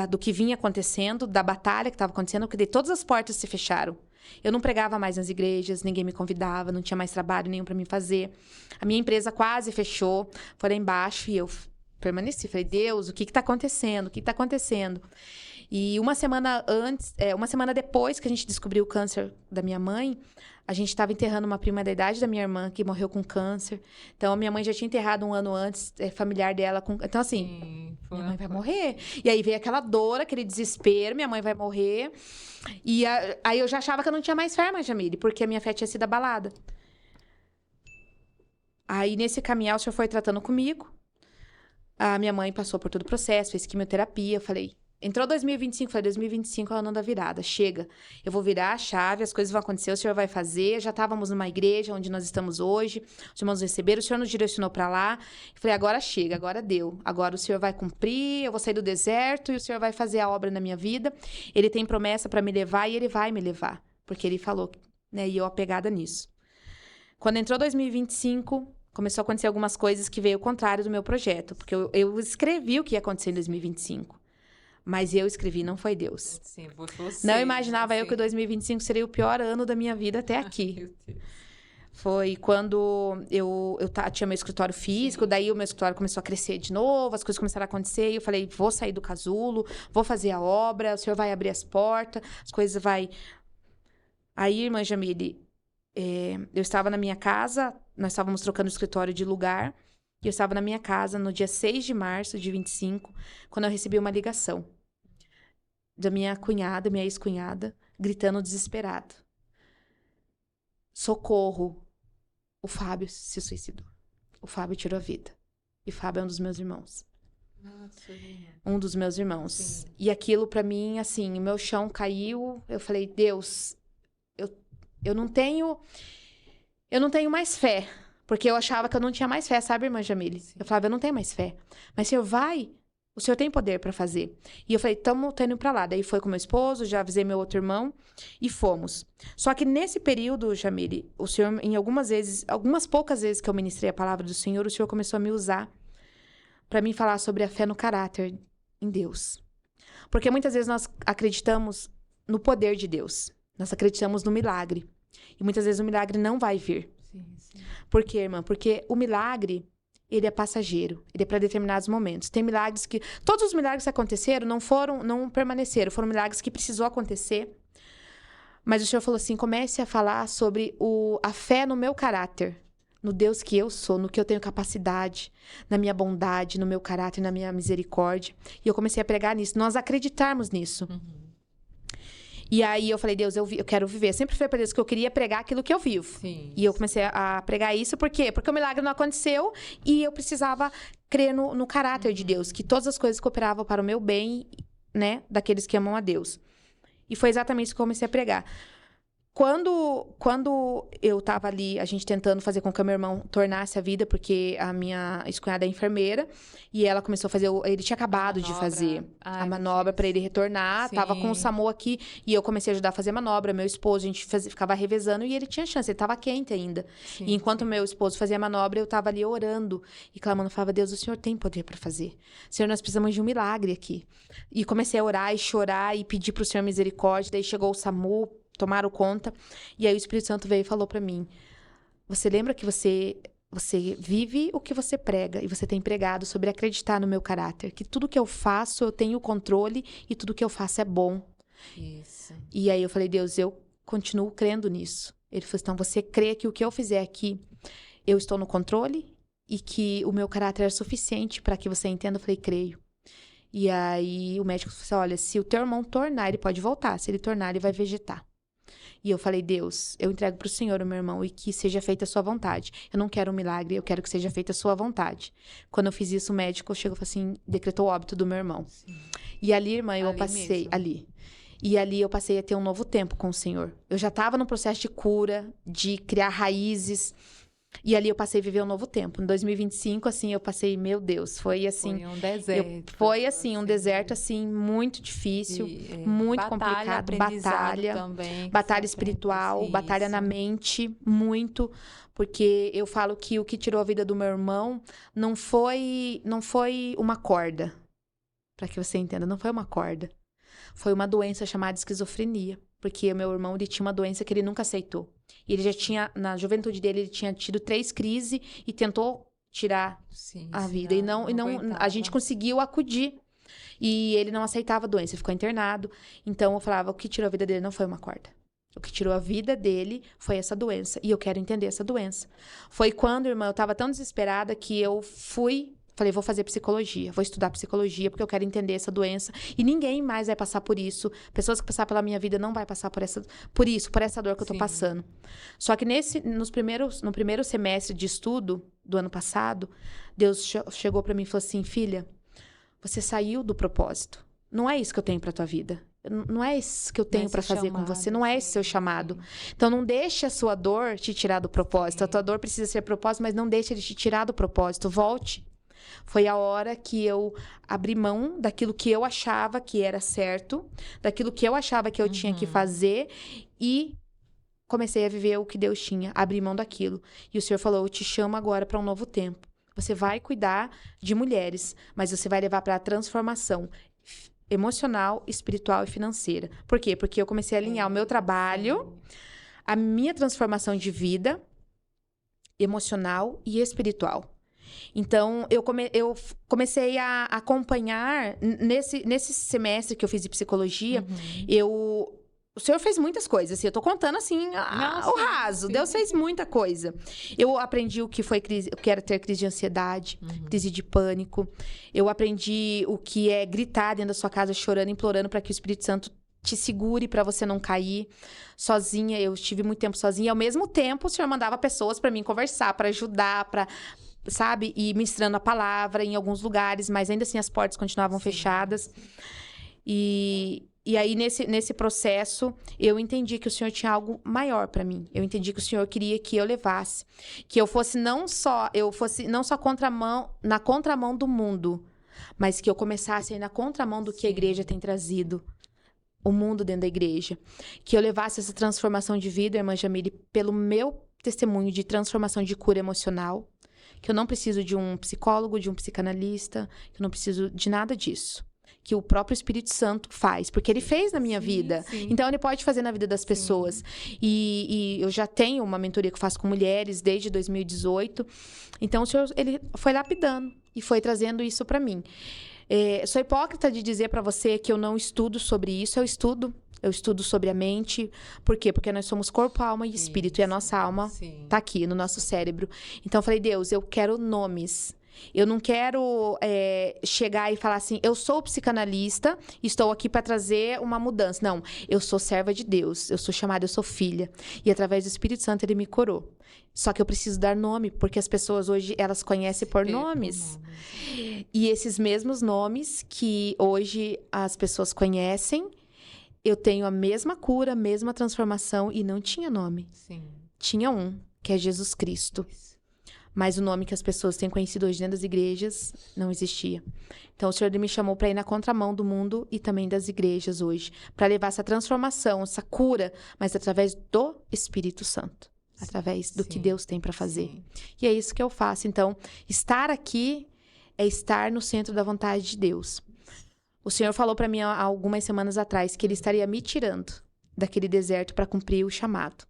do que vinha acontecendo, da batalha que estava acontecendo, porque todas as portas se fecharam. Eu não pregava mais nas igrejas, ninguém me convidava, não tinha mais trabalho nenhum para me fazer. A minha empresa quase fechou, foi lá embaixo e eu permaneci. Falei, Deus, o que está acontecendo? O que está acontecendo? E uma semana depois que a gente descobriu o câncer da minha mãe, a gente estava enterrando uma prima da idade da minha irmã que morreu com câncer. Então, a minha mãe já tinha enterrado um ano antes, familiar dela com... Então, assim, minha mãe vai morrer. E aí veio aquela dor, aquele desespero, minha mãe vai morrer. E aí eu já achava que eu não tinha mais fé, Jamile, porque a minha fé tinha sido abalada. Aí, nesse caminhar, o senhor foi tratando comigo. A minha mãe passou por todo o processo, fez quimioterapia. Eu falei... Entrou 2025, falei, 2025 é o ano da virada, chega. Eu vou virar a chave, as coisas vão acontecer, o senhor vai fazer. Já estávamos numa igreja onde nós estamos hoje, os irmãos receberam, o senhor nos direcionou para lá. Eu falei, agora chega, agora deu. Agora o senhor vai cumprir, eu vou sair do deserto e o senhor vai fazer a obra na minha vida. Ele tem promessa para me levar e ele vai me levar, porque ele falou, né? E eu apegada nisso. Quando entrou 2025... começou a acontecer algumas coisas que veio ao contrário do meu projeto, porque eu escrevi o que ia acontecer em 2025. Mas eu escrevi, não foi Deus. Sim, você, não imaginava eu que o 2025 seria o pior ano da minha vida até aqui. Meu Deus. Foi quando eu tinha meu escritório físico, daí o meu escritório começou a crescer de novo, as coisas começaram a acontecer, e eu falei, vou sair do casulo, vou fazer a obra, o senhor vai abrir as portas, as coisas vai... Aí, irmã Jamile, eu estava na minha casa, nós estávamos trocando o escritório de lugar, e eu estava na minha casa no dia 6 de março de 25, quando eu recebi uma ligação da minha cunhada, minha ex-cunhada, gritando desesperado. socorro, o Fábio se suicidou. O Fábio tirou a vida. E o Fábio é um dos meus irmãos. Nossa, Um dos meus irmãos. Sim. E aquilo pra mim, assim, o meu chão caiu. Eu falei, Deus, eu não tenho mais fé. Porque eu achava que eu não tinha mais fé, sabe, irmã Jamile? Sim. Eu falava, eu não tenho mais fé. Mas, Senhor, vai. O Senhor tem poder pra fazer. E eu falei, tô indo pra lá. Daí foi com meu esposo, já avisei meu outro irmão e fomos. Só que nesse período, Jamile, o Senhor, em algumas poucas vezes que eu ministrei a palavra do Senhor, o Senhor começou a me usar pra mim falar sobre a fé no caráter em Deus. Porque muitas vezes nós acreditamos no poder de Deus. Nós acreditamos no milagre. E muitas vezes o milagre não vai vir. Sim, sim. Por quê, irmã? Porque o milagre, ele é passageiro. Ele é para determinados momentos. Tem milagres que... Todos os milagres que aconteceram não permaneceram. Foram milagres que precisou acontecer. Mas o Senhor falou assim, comece a falar sobre a fé no meu caráter. No Deus que eu sou, no que eu tenho capacidade, na minha bondade, no meu caráter, na minha misericórdia. E eu comecei a pregar nisso. Nós acreditarmos nisso. E aí eu falei, Deus, eu quero viver. Eu sempre falei pra Deus que eu queria pregar aquilo que eu vivo. Sim. E eu comecei a pregar isso, por quê? Porque o milagre não aconteceu e eu precisava crer no caráter de Deus, que todas as coisas cooperavam para o meu bem, né, daqueles que amam a Deus. E foi exatamente isso que eu comecei a pregar. Quando eu tava ali, a gente tentando fazer com que o meu irmão tornasse a vida, porque a minha ex-cunhada é enfermeira, e ela começou a fazer, ele tinha acabado de fazer a manobra para ele retornar, Sim. tava com o SAMU aqui, e eu comecei a ajudar a fazer a manobra, meu esposo, a gente ficava revezando, e ele tinha chance, ele tava quente ainda. Sim, e enquanto meu esposo fazia a manobra, eu tava ali orando, e clamando, falava, Deus, o Senhor tem poder para fazer. Senhor, nós precisamos de um milagre aqui. E comecei a orar e chorar, e pedir pro Senhor misericórdia, daí chegou o SAMU, tomaram conta. E aí o Espírito Santo veio e falou pra mim, você lembra que você vive o que você prega, e você tem pregado sobre acreditar no meu caráter, que tudo que eu faço, eu tenho controle, e tudo que eu faço é bom. Isso. E aí eu falei, Deus, eu continuo crendo nisso. Ele falou, então você crê que o que eu fizer aqui, eu estou no controle, e que o meu caráter é suficiente para que você entenda? Eu falei, creio. E aí o médico falou assim, olha, se o teu irmão tornar, ele pode voltar, se ele tornar, ele vai vegetar. E eu falei, Deus, eu entrego pro Senhor, o meu irmão, e que seja feita a sua vontade. Eu não quero um milagre, eu quero que seja feita a sua vontade. Quando eu fiz isso, o médico chegou e falou assim, decretou o óbito do meu irmão. Sim. E ali, irmã, eu Ali passei, mesmo. ali. E ali eu passei a ter um novo tempo com o Senhor. Eu já estava no processo de cura, de criar raízes. E ali eu passei a viver um novo tempo. Em 2025, assim, eu passei, meu Deus, foi assim... Foi um deserto. Foi assim, um deserto, assim, muito difícil, muito complicado. Batalha também. que Batalha foi espiritual, isso. batalha na mente, muito. Porque eu falo que o que tirou a vida do meu irmão não foi uma corda. Para que você entenda, não foi uma corda. Foi uma doença chamada esquizofrenia. Porque o meu irmão, ele tinha uma doença que ele nunca aceitou. E ele já tinha, na juventude dele, ele tinha tido 3 crises e tentou tirar a vida. E não a gente conseguiu acudir. E ele não aceitava a doença, ficou internado. Então eu falava, o que tirou a vida dele não foi uma corda. O que tirou a vida dele foi essa doença. E eu quero entender essa doença. Foi quando, irmã, eu estava tão desesperada que eu falei, vou fazer psicologia, vou estudar psicologia, porque eu quero entender essa doença. E ninguém mais vai passar por isso. Pessoas que passaram pela minha vida não vai passar por essa dor que eu tô passando. Só que no primeiro semestre de estudo do ano passado, Deus chegou para mim e falou assim, filha, você saiu do propósito. Não é isso que eu tenho pra tua vida. Não é isso que eu tenho para fazer com você. Não é esse seu chamado. Então, não deixe a sua dor te tirar do propósito. A tua dor precisa ser propósito, mas não deixe ele te tirar do propósito. Volte. Foi a hora que eu abri mão daquilo que eu achava que era certo, daquilo que eu achava que eu tinha que fazer e comecei a viver o que Deus tinha, abri mão daquilo. E o Senhor falou, eu te chamo agora para um novo tempo. Você vai cuidar de mulheres, mas você vai levar para a transformação emocional, espiritual e financeira. Por quê? Porque eu comecei a alinhar o meu trabalho, a minha transformação de vida emocional e espiritual. Então, eu comecei a acompanhar, nesse semestre que eu fiz de psicologia, o Senhor fez muitas coisas, assim, eu tô contando, assim, o raso. Sim. Deus fez muita coisa. Eu aprendi o que era ter crise de ansiedade, crise de pânico. Eu aprendi o que é gritar dentro da sua casa, chorando, implorando para que o Espírito Santo te segure para você não cair sozinha. Eu estive muito tempo sozinha. E ao mesmo tempo, o Senhor mandava pessoas para mim conversar, para ajudar, para, sabe, ir ministrando a palavra em alguns lugares, mas ainda assim as portas continuavam fechadas. E aí, nesse processo, eu entendi que o Senhor tinha algo maior para mim. Eu entendi que o Senhor queria que eu levasse. Que eu fosse não só na contramão do mundo, mas que eu começasse a ir na contramão do que a igreja tem trazido. O mundo dentro da igreja. Que eu levasse essa transformação de vida, irmã Jamile, pelo meu testemunho de transformação de cura emocional. Que eu não preciso de um psicólogo, de um psicanalista. Que eu não preciso de nada disso. Que o próprio Espírito Santo faz. Porque ele fez na minha vida. Sim. Então, ele pode fazer na vida das pessoas. E eu já tenho uma mentoria que eu faço com mulheres desde 2018. Então, o Senhor, ele foi lapidando. E foi trazendo isso para mim. Sou hipócrita de dizer para você que eu não estudo sobre isso. Eu estudo sobre a mente. Por quê? Porque nós somos corpo, alma e espírito. E a nossa alma tá aqui, no nosso cérebro. Então, eu falei, Deus, eu quero nomes. Eu não quero chegar e falar assim, eu sou psicanalista, estou aqui para trazer uma mudança. Não, eu sou serva de Deus, eu sou chamada, eu sou filha. E através do Espírito Santo, ele me curou. Só que eu preciso dar nome, porque as pessoas hoje, elas conhecem por nomes. E esses mesmos nomes que hoje as pessoas conhecem, eu tenho a mesma cura, a mesma transformação e não tinha nome. Sim. Tinha um, que é Jesus Cristo. Mas o nome que as pessoas têm conhecido hoje dentro das igrejas não existia. Então, o Senhor me chamou para ir na contramão do mundo e também das igrejas hoje. Para levar essa transformação, essa cura, mas através do Espírito Santo. Através do que Deus tem para fazer. Sim. E é isso que eu faço. Então, estar aqui é estar no centro da vontade de Deus. O Senhor falou para mim há algumas semanas atrás que Ele estaria me tirando daquele deserto para cumprir o chamado.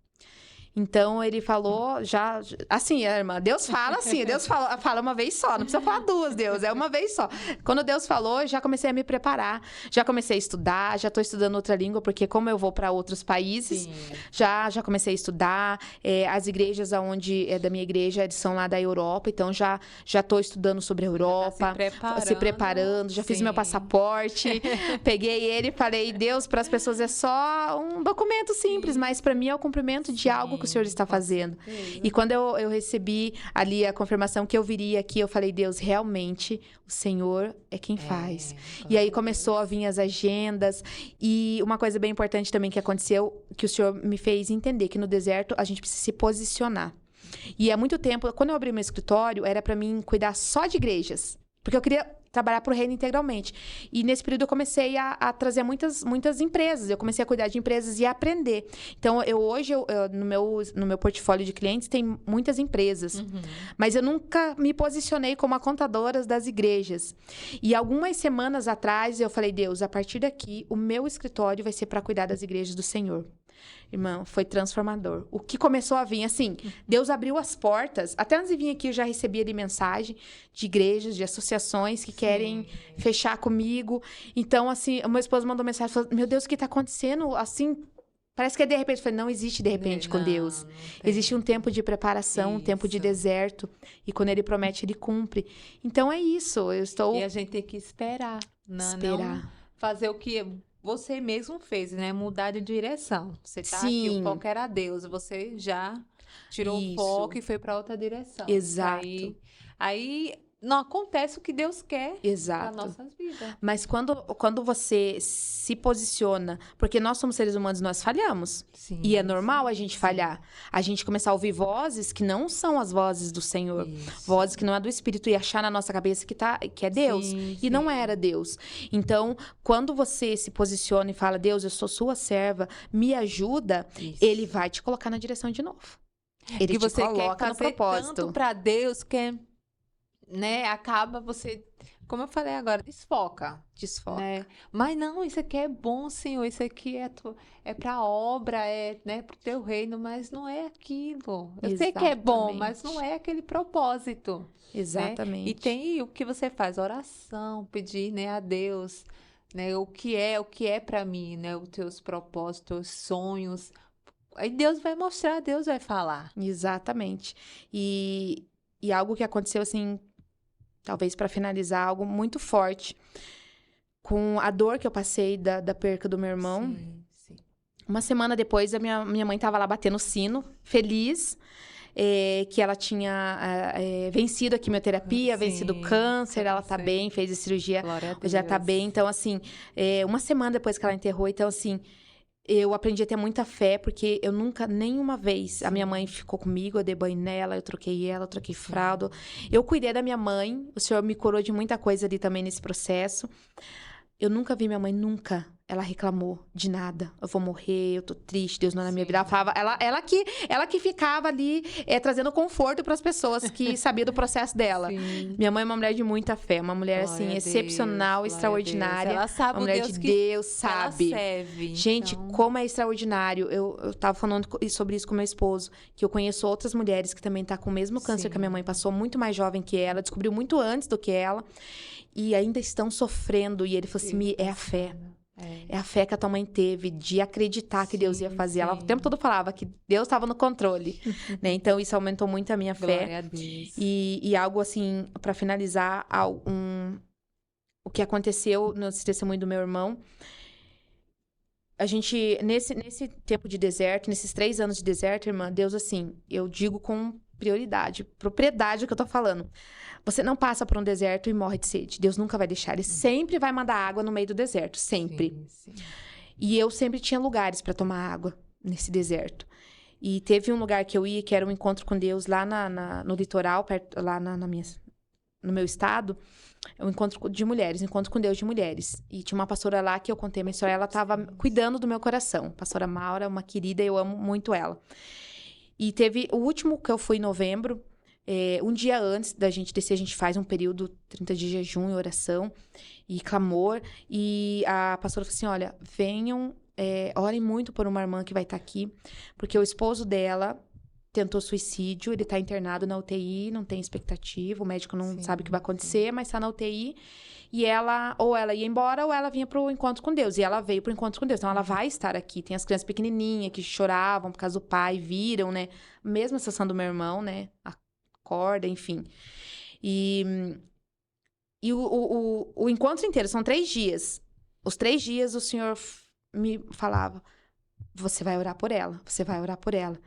Então, ele falou já... Assim, irmã, Deus fala assim. Deus fala uma vez só. Não precisa falar duas, Deus. É uma vez só. Quando Deus falou, já comecei a me preparar. Já comecei a estudar. Já estou estudando outra língua, porque como eu vou para outros países, já comecei a estudar. As igrejas da minha igreja, eles são lá da Europa. Então, já estou estudando sobre a Europa. Se preparando. Já fiz meu passaporte. Peguei ele e falei, Deus, para as pessoas é só um documento simples, mas para mim é o cumprimento de algo que o Senhor está fazendo. E quando eu recebi ali a confirmação que eu viria aqui, eu falei, Deus, realmente o Senhor é quem faz. E aí começou a vir as agendas. E uma coisa bem importante também que aconteceu, que o Senhor me fez entender que no deserto a gente precisa se posicionar. E há muito tempo, quando eu abri meu escritório, era para mim cuidar só de igrejas. Porque eu queria trabalhar para o reino integralmente. E nesse período eu comecei a trazer muitas empresas. Eu comecei a cuidar de empresas e a aprender. Então, hoje, no meu portfólio de clientes, tem muitas empresas. Mas eu nunca me posicionei como a contadora das igrejas. E algumas semanas atrás, eu falei, Deus, a partir daqui, o meu escritório vai ser para cuidar das igrejas do Senhor. Irmão, foi transformador. O que começou a vir, assim, Deus abriu as portas. Até antes de vir aqui, eu já recebi ali mensagem de igrejas, de associações que querem fechar comigo. Então, assim, o meu esposo mandou mensagem, falou, meu Deus, o que está acontecendo? Assim, parece que é de repente. Eu falei, não existe de repente com Deus. Existe um tempo de preparação, um tempo de deserto. E quando Ele promete, Ele cumpre. Então, é isso. Eu estou... E a gente tem que esperar. Não fazer o que... Você mesmo fez, né? Mudar de direção. Você tá aqui, o foco era Deus. Você já tirou o foco e foi para outra direção. Exato. Aí não acontece o que Deus quer para nossas vidas. Mas quando você se posiciona... Porque nós somos seres humanos, nós falhamos. E é normal a gente falhar. A gente começar a ouvir vozes que não são as vozes do Senhor. Vozes que não é do Espírito. E achar na nossa cabeça que é Deus. E não era Deus. Então, quando você se posiciona e fala, Deus, eu sou sua serva, me ajuda, Ele vai te colocar na direção de novo. Ele te coloca no propósito. Tanto para Deus que... Né? Acaba você, como eu falei agora, desfoca. Né? Mas não, isso aqui é bom, Senhor, isso aqui é para obra, né, para o teu reino, mas não é aquilo. Eu sei que é bom, mas não é aquele propósito. Exatamente. Né? E tem o que você faz, oração, pedir, né, a Deus, né, o que é para mim, né, os teus propósitos, os sonhos. Aí Deus vai mostrar, Deus vai falar. Exatamente. E algo que aconteceu assim, talvez para finalizar, algo muito forte. com a dor que eu passei da perca do meu irmão. Sim, sim. Uma semana depois, a minha mãe estava lá batendo sino, feliz, que ela tinha vencido a quimioterapia, vencido o Sim, câncer, ela tá câncer. bem, fez a cirurgia, Glória a já tá Deus. bem. Então, assim, uma semana depois que ela enterrou, então, assim, eu aprendi a ter muita fé, porque eu nunca, nenhuma vez, a minha mãe ficou comigo, eu dei banho nela, eu troquei ela, eu troquei fralda. Eu cuidei da minha mãe, o Senhor me curou de muita coisa ali também nesse processo. Eu nunca vi minha mãe, nunca. Ela reclamou de nada. Eu vou morrer, eu tô triste, Deus não é na minha vida. Ela falava, ela que ficava ali trazendo conforto para as pessoas que sabiam do processo dela. Sim. Minha mãe é uma mulher de muita fé, uma mulher Glória assim a Deus, excepcional, glória a extraordinária. Deus. Ela sabe Uma o mulher Deus de que Deus, ela sabe? serve. Gente, Então, como é extraordinário. Eu tava falando sobre isso com meu esposo, que eu conheço outras mulheres que também tá com o mesmo câncer que a minha mãe passou, muito mais jovem que ela, descobriu muito antes do que ela, e ainda estão sofrendo. E ele falou assim: Mi, é a fé. É a fé que a tua mãe teve de acreditar que Deus ia Sim, fazer. Ela o sim. tempo todo falava que Deus estava no controle, né? Então isso aumentou muito a minha fé. Glória a Deus. E algo assim, para finalizar, o que aconteceu no testemunho do meu irmão. A gente, nesse tempo de deserto, nesses 3 anos de deserto, irmã, Deus, assim, eu digo com prioridade, propriedade o que eu tô falando. Você não passa por um deserto e morre de sede. Deus nunca vai deixar. Ele sempre vai mandar água no meio do deserto, sempre. Sim, sim. E eu sempre tinha lugares para tomar água nesse deserto. E teve um lugar que eu ia, que era um encontro com Deus lá no litoral, perto, lá no meu estado. Um encontro de mulheres, um encontro com Deus de mulheres. E tinha uma pastora lá que eu contei minha história, ela estava cuidando do meu coração. Pastora Maura, uma querida, eu amo muito ela. E teve o último que eu fui em novembro, um dia antes da gente descer, a gente faz um período, 30 de jejum e oração e clamor. E a pastora falou assim: olha, venham, orem muito por uma irmã que vai estar aqui, porque o esposo dela tentou suicídio, ele tá internado na UTI, não tem expectativa, o médico não sabe o que vai acontecer, mas tá na UTI. E ou ela ia embora, ou ela vinha pro encontro com Deus. E ela veio pro encontro com Deus. Então, ela vai estar aqui. Tem as crianças pequenininhas que choravam por causa do pai, viram, né? Mesma situação do meu irmão, né? Acorda, enfim. E o encontro inteiro, são 3 dias. Os 3 dias, o Senhor me falava: você vai orar por ela, você vai orar por ela.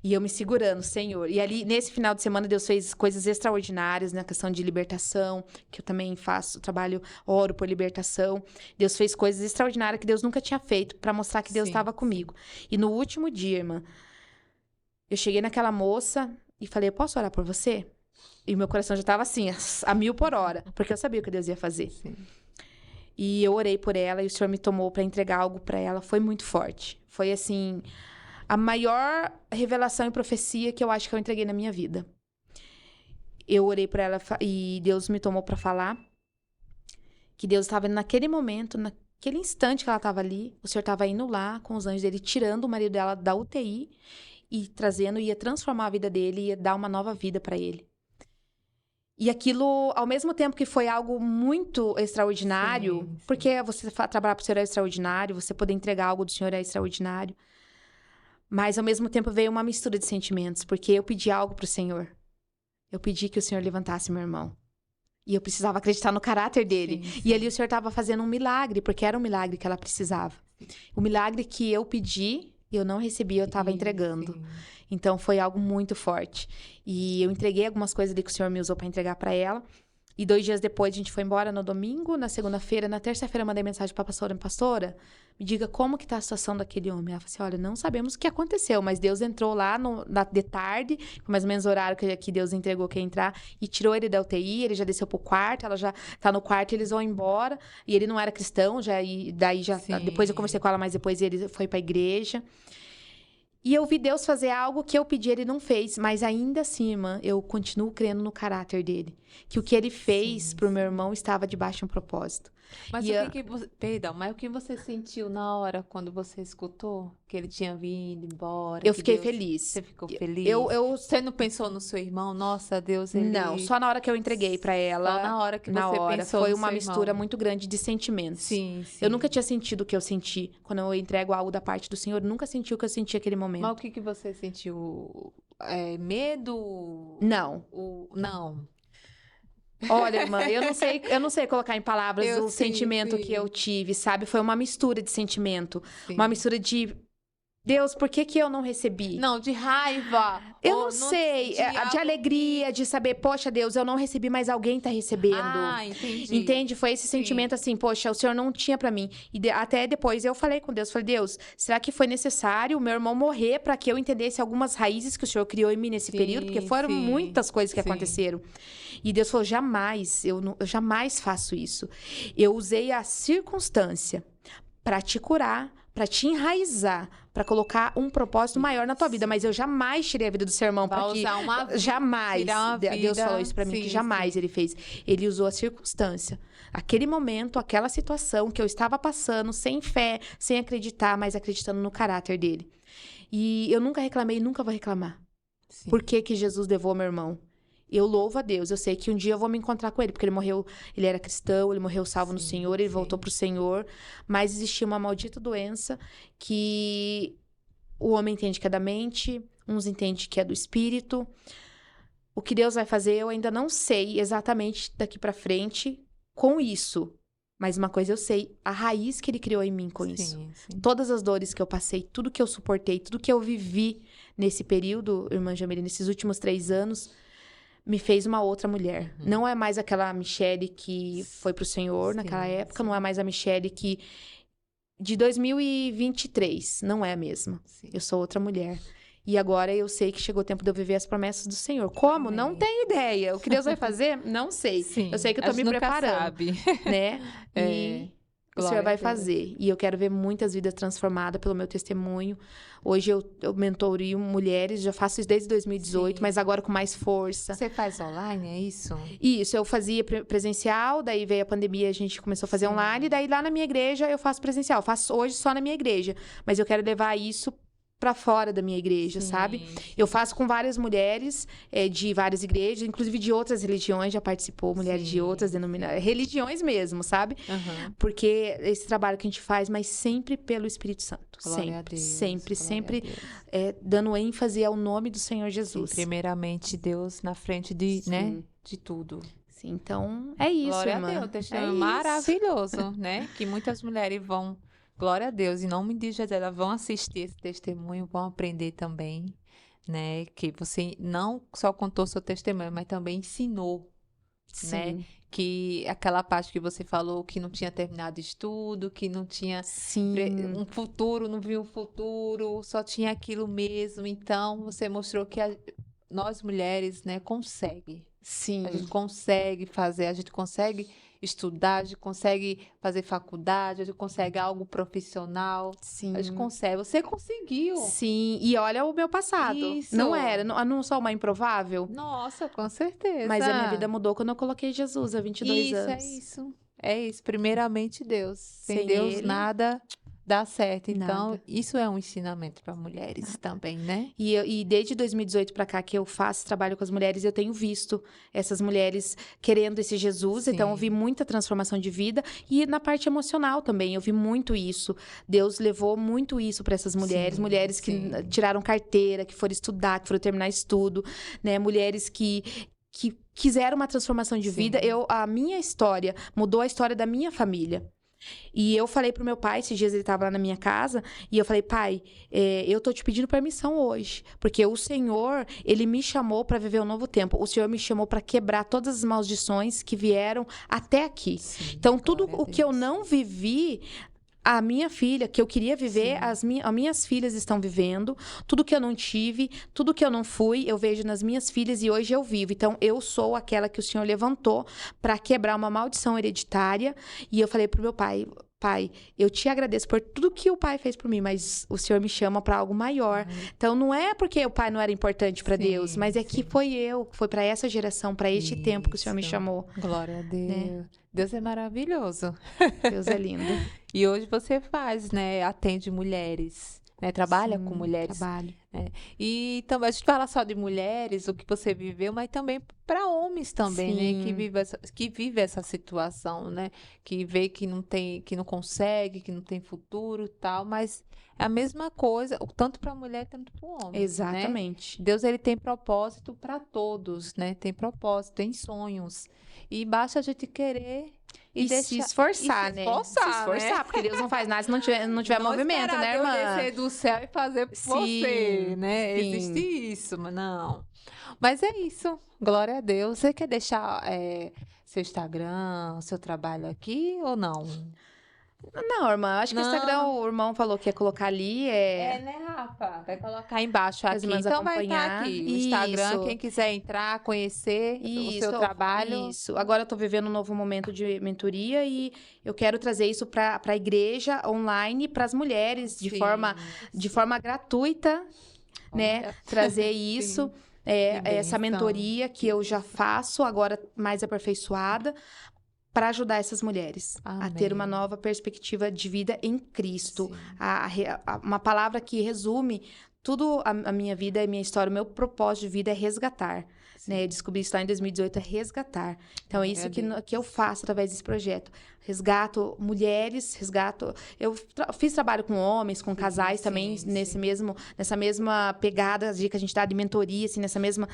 E eu me segurando, Senhor. E ali, nesse final de semana, Deus fez coisas extraordinárias na questão de libertação, que eu também faço, trabalho, oro por libertação. Deus fez coisas extraordinárias que Deus nunca tinha feito, para mostrar que Deus estava comigo. E no último dia, irmã, eu cheguei naquela moça e falei: eu posso orar por você? E meu coração já estava assim, a 1000 por hora, porque eu sabia o que Deus ia fazer. Sim. E eu orei por ela e o Senhor me tomou para entregar algo para ela. Foi muito forte. Foi, assim, a maior revelação e profecia que eu acho que eu entreguei na minha vida. Eu orei por ela e Deus me tomou para falar que Deus estava naquele momento, naquele instante que ela estava ali, o Senhor estava indo lá com os anjos dele, tirando o marido dela da UTI e trazendo, ia transformar a vida dele, ia dar uma nova vida para ele. E aquilo, ao mesmo tempo que foi algo muito extraordinário, Sim. porque você trabalhar para o Senhor é extraordinário, você poder entregar algo do Senhor é extraordinário. Mas, ao mesmo tempo, veio uma mistura de sentimentos, porque eu pedi algo para o Senhor. Eu pedi que o Senhor levantasse meu irmão. E eu precisava acreditar no caráter dele. Sim. E ali o Senhor estava fazendo um milagre, porque era um milagre que ela precisava. O milagre que eu pedi, eu não recebi, eu estava entregando. Sim. Então, foi algo muito forte. E eu entreguei algumas coisas ali que o Senhor me usou para entregar para ela. E 2 dias depois, a gente foi embora no domingo. Na segunda-feira, na terça-feira, eu mandei mensagem para a pastora. Pastora, me diga como que tá a situação daquele homem. Ela falou assim: olha, não sabemos o que aconteceu, mas Deus entrou lá de tarde, mais ou menos o horário que Deus entregou que ia entrar, e tirou ele da UTI, ele já desceu pro quarto, ela já tá no quarto, eles vão embora. E ele não era cristão, e daí já... Sim. Depois eu conversei com ela, mas depois ele foi pra igreja. E eu vi Deus fazer algo que eu pedi, ele não fez. Mas ainda assim, irmã, eu continuo crendo no caráter dele. Que o que ele fez pro meu irmão estava debaixo de um propósito. Mas E o que você... Perdão, mas o que você sentiu na hora quando você escutou que ele tinha vindo embora? Eu que fiquei Deus... feliz. Você ficou feliz? Você não pensou no seu irmão? Nossa, Deus, ele... Não, só na hora que eu entreguei pra ela. Só na hora que você pensou foi no uma seu mistura irmão. muito grande de sentimentos. Sim, sim. Eu nunca tinha sentido o que eu senti. Quando eu entrego algo da parte do Senhor, eu nunca senti o que eu senti naquele momento. Mas o que você sentiu? Medo? Não. Não. Olha, irmã, eu não sei colocar em palavras o Sim, sentimento que eu sim, tive, sabe? Foi uma mistura de sentimento. Uma sim. mistura de, Deus, por que que eu não recebi? Não, de raiva, Eu não ou não, sei, de de algo alegria, que... de saber, poxa, Deus, eu não recebi, mas alguém tá recebendo. Ah, entendi. Entende? Foi esse sentimento Sim, assim, poxa, o Senhor não tinha pra mim. E até depois eu falei com Deus, falei, Deus, será que foi necessário o meu irmão morrer pra que eu entendesse algumas raízes que o Senhor criou em mim nesse período? Porque sim, foram sim, muitas coisas que sim. aconteceram. E Deus falou, jamais, eu jamais faço isso. Eu usei a circunstância pra te curar, pra te enraizar, pra colocar um propósito maior na tua vida, Isso. mas eu jamais tirei a vida do seu irmão Vai para que usar uma vida, jamais, tirar uma Deus falou vida, isso pra mim que sim, jamais sim. ele fez. Ele usou a circunstância, aquele momento, aquela situação que eu estava passando, sem fé, sem acreditar, mas acreditando no caráter dele. E eu nunca reclamei, e nunca vou reclamar. Sim. Por que que Jesus levou meu irmão? Eu louvo a Deus. Eu sei que um dia eu vou me encontrar com ele, porque ele morreu, ele era cristão, ele morreu salvo no Sim, Senhor, ele sim. voltou pro Senhor, mas existia uma maldita doença que o homem entende que é da mente, uns entendem que é do espírito. O que Deus vai fazer, eu ainda não sei exatamente daqui pra frente com isso. Mas uma coisa eu sei, a raiz que ele criou em mim com isso. Sim, sim. Todas as dores que eu passei, tudo que eu suportei, tudo que eu vivi nesse período, irmã Jamile, nesses últimos 3 anos, me fez uma outra mulher. Não é mais aquela Michele que foi pro Senhor naquela Sim, época, sim. não é mais a Michele que... De 2023, não é a mesma. Sim. Eu sou outra mulher. E agora eu sei que chegou o tempo de eu viver as promessas do Senhor. Como? Não Amém. tenho ideia. O que Deus vai fazer? Não sei. Sim, Eu sei que eu a tô gente me nunca preparando, sabe. né? É, E o Senhor glória a vai Deus. fazer. E eu quero ver muitas vidas transformadas pelo meu testemunho. Hoje eu mentorio mulheres, já faço isso desde 2018, Sim. mas agora com mais força. Você faz online, é isso? Isso, eu fazia presencial, daí veio a pandemia, a gente começou a fazer Sim. online, daí lá na minha igreja eu faço presencial. Faço hoje só na minha igreja, mas eu quero levar isso pra fora da minha igreja, sabe? Sim, Eu faço com várias mulheres de várias igrejas, inclusive de outras religiões, já participou mulheres de Sim, outras denominações, religiões mesmo, sabe? Aham. Porque esse trabalho que a gente faz, mas sempre pelo Espírito Santo. Glória a Sempre, Deus, sempre, glória a sempre Deus. dando ênfase ao nome do Senhor Sim, Jesus. primeiramente Deus na frente de, né, Sim. de tudo. Sim, então é isso, Glória irmã. a Deus, É testemunho isso. maravilhoso, né? Que muitas mulheres vão, glória a Deus, em nome de Jesus, elas vão assistir esse testemunho, vão aprender também, né? Que você não só contou seu testemunho, mas também ensinou, né? Sim, Que aquela parte que você falou que não tinha terminado estudo, que não tinha sim, um futuro, não viu um futuro, só tinha aquilo mesmo. Então, você mostrou que nós mulheres, né, consegue. A gente sim, consegue fazer, a gente consegue estudar, a gente consegue fazer faculdade, a gente consegue algo profissional, a gente sim. consegue. Você conseguiu. Sim, e olha o meu passado. Isso. Não era, não sou uma improvável, Nossa, com certeza. mas a minha vida mudou quando eu coloquei Jesus há 22 Isso, anos. é isso. É isso. Primeiramente Deus. Sem Sem Deus ele, nada dá certo. Então, nada. isso é um ensinamento para mulheres também, né? E desde 2018 pra cá que eu faço trabalho com as mulheres, eu tenho visto essas mulheres querendo esse Jesus. Sim. Então, eu vi muita transformação de vida. E na parte emocional também, eu vi muito isso. Deus levou muito isso para essas mulheres. Sim, Mulheres que sim. tiraram carteira, que foram estudar, que foram terminar estudo, né? Mulheres que quiseram uma transformação de Sim. vida. A minha história mudou a história da minha família. E eu falei pro meu pai, esses dias ele tava lá na minha casa, e eu falei, pai, eu tô te pedindo permissão hoje, porque o Senhor, ele me chamou para viver um novo tempo. O Senhor me chamou para quebrar todas as maldições que vieram até aqui. Sim, Então, tudo glória a o que eu Deus. não vivi, a minha filha, que eu queria viver, Sim. as minhas filhas estão vivendo. Tudo que eu não tive, tudo que eu não fui, eu vejo nas minhas filhas e hoje eu vivo. Então, eu sou aquela que o Senhor levantou para quebrar uma maldição hereditária. E eu falei pro meu pai, pai, eu te agradeço por tudo que o pai fez por mim, mas o Senhor me chama para algo maior. Então, não é porque o pai não era importante para Sim, Deus, mas é que sim. foi para essa geração, para este tempo que o Senhor me Isso. chamou. Glória a Deus. Deus é maravilhoso. Deus é lindo. E hoje você faz, né? Atende mulheres, né? Trabalha Sim, com mulheres. trabalho. E também a gente fala só de mulheres, o que você viveu, mas também para homens também, né? Sim. Que vive essa situação, né? Que vê que não tem, que não consegue, que não tem futuro, e tal, mas é a mesma coisa, tanto para a mulher, tanto para o homem, né? Exatamente. Deus, ele tem propósito para todos, né? Tem propósito, tem sonhos. E basta a gente querer E deixar se esforçar, e né? esforçar, Se esforçar, né? porque Deus não faz nada se não tiver movimento, esperar né, Deus irmã? descer do céu e fazer por você, Sim, né? Existe sim. isso, mas não. Mas é isso. Glória a Deus. Você quer deixar seu Instagram, seu trabalho aqui ou não? Não, irmã, acho que o Instagram, Não. o irmão falou que ia colocar ali, Né, Rafa? Vai colocar embaixo as aqui. irmãs Então vai estar acompanhar. aqui. O Instagram, quem Isso, quiser entrar, conhecer o seu trabalho. isso. Agora eu tô vivendo um novo momento de mentoria e eu quero trazer isso para a igreja online, para as mulheres, de Sim. forma gratuita, né? Olha. Trazer isso. Sim. Essa bênção. mentoria que eu já faço, agora mais aperfeiçoada, para ajudar essas mulheres a ter uma Amém. nova perspectiva de vida em Cristo. Sim. Uma palavra que resume tudo a minha vida, a minha história, o meu propósito de vida é resgatar. Né? Eu descobri isso lá em 2018, é resgatar. Então, é isso que eu faço através desse projeto. Resgato mulheres, Eu fiz trabalho com homens, com casais também, nessa mesma pegada que a gente dá de mentoria, assim, nesse mesmo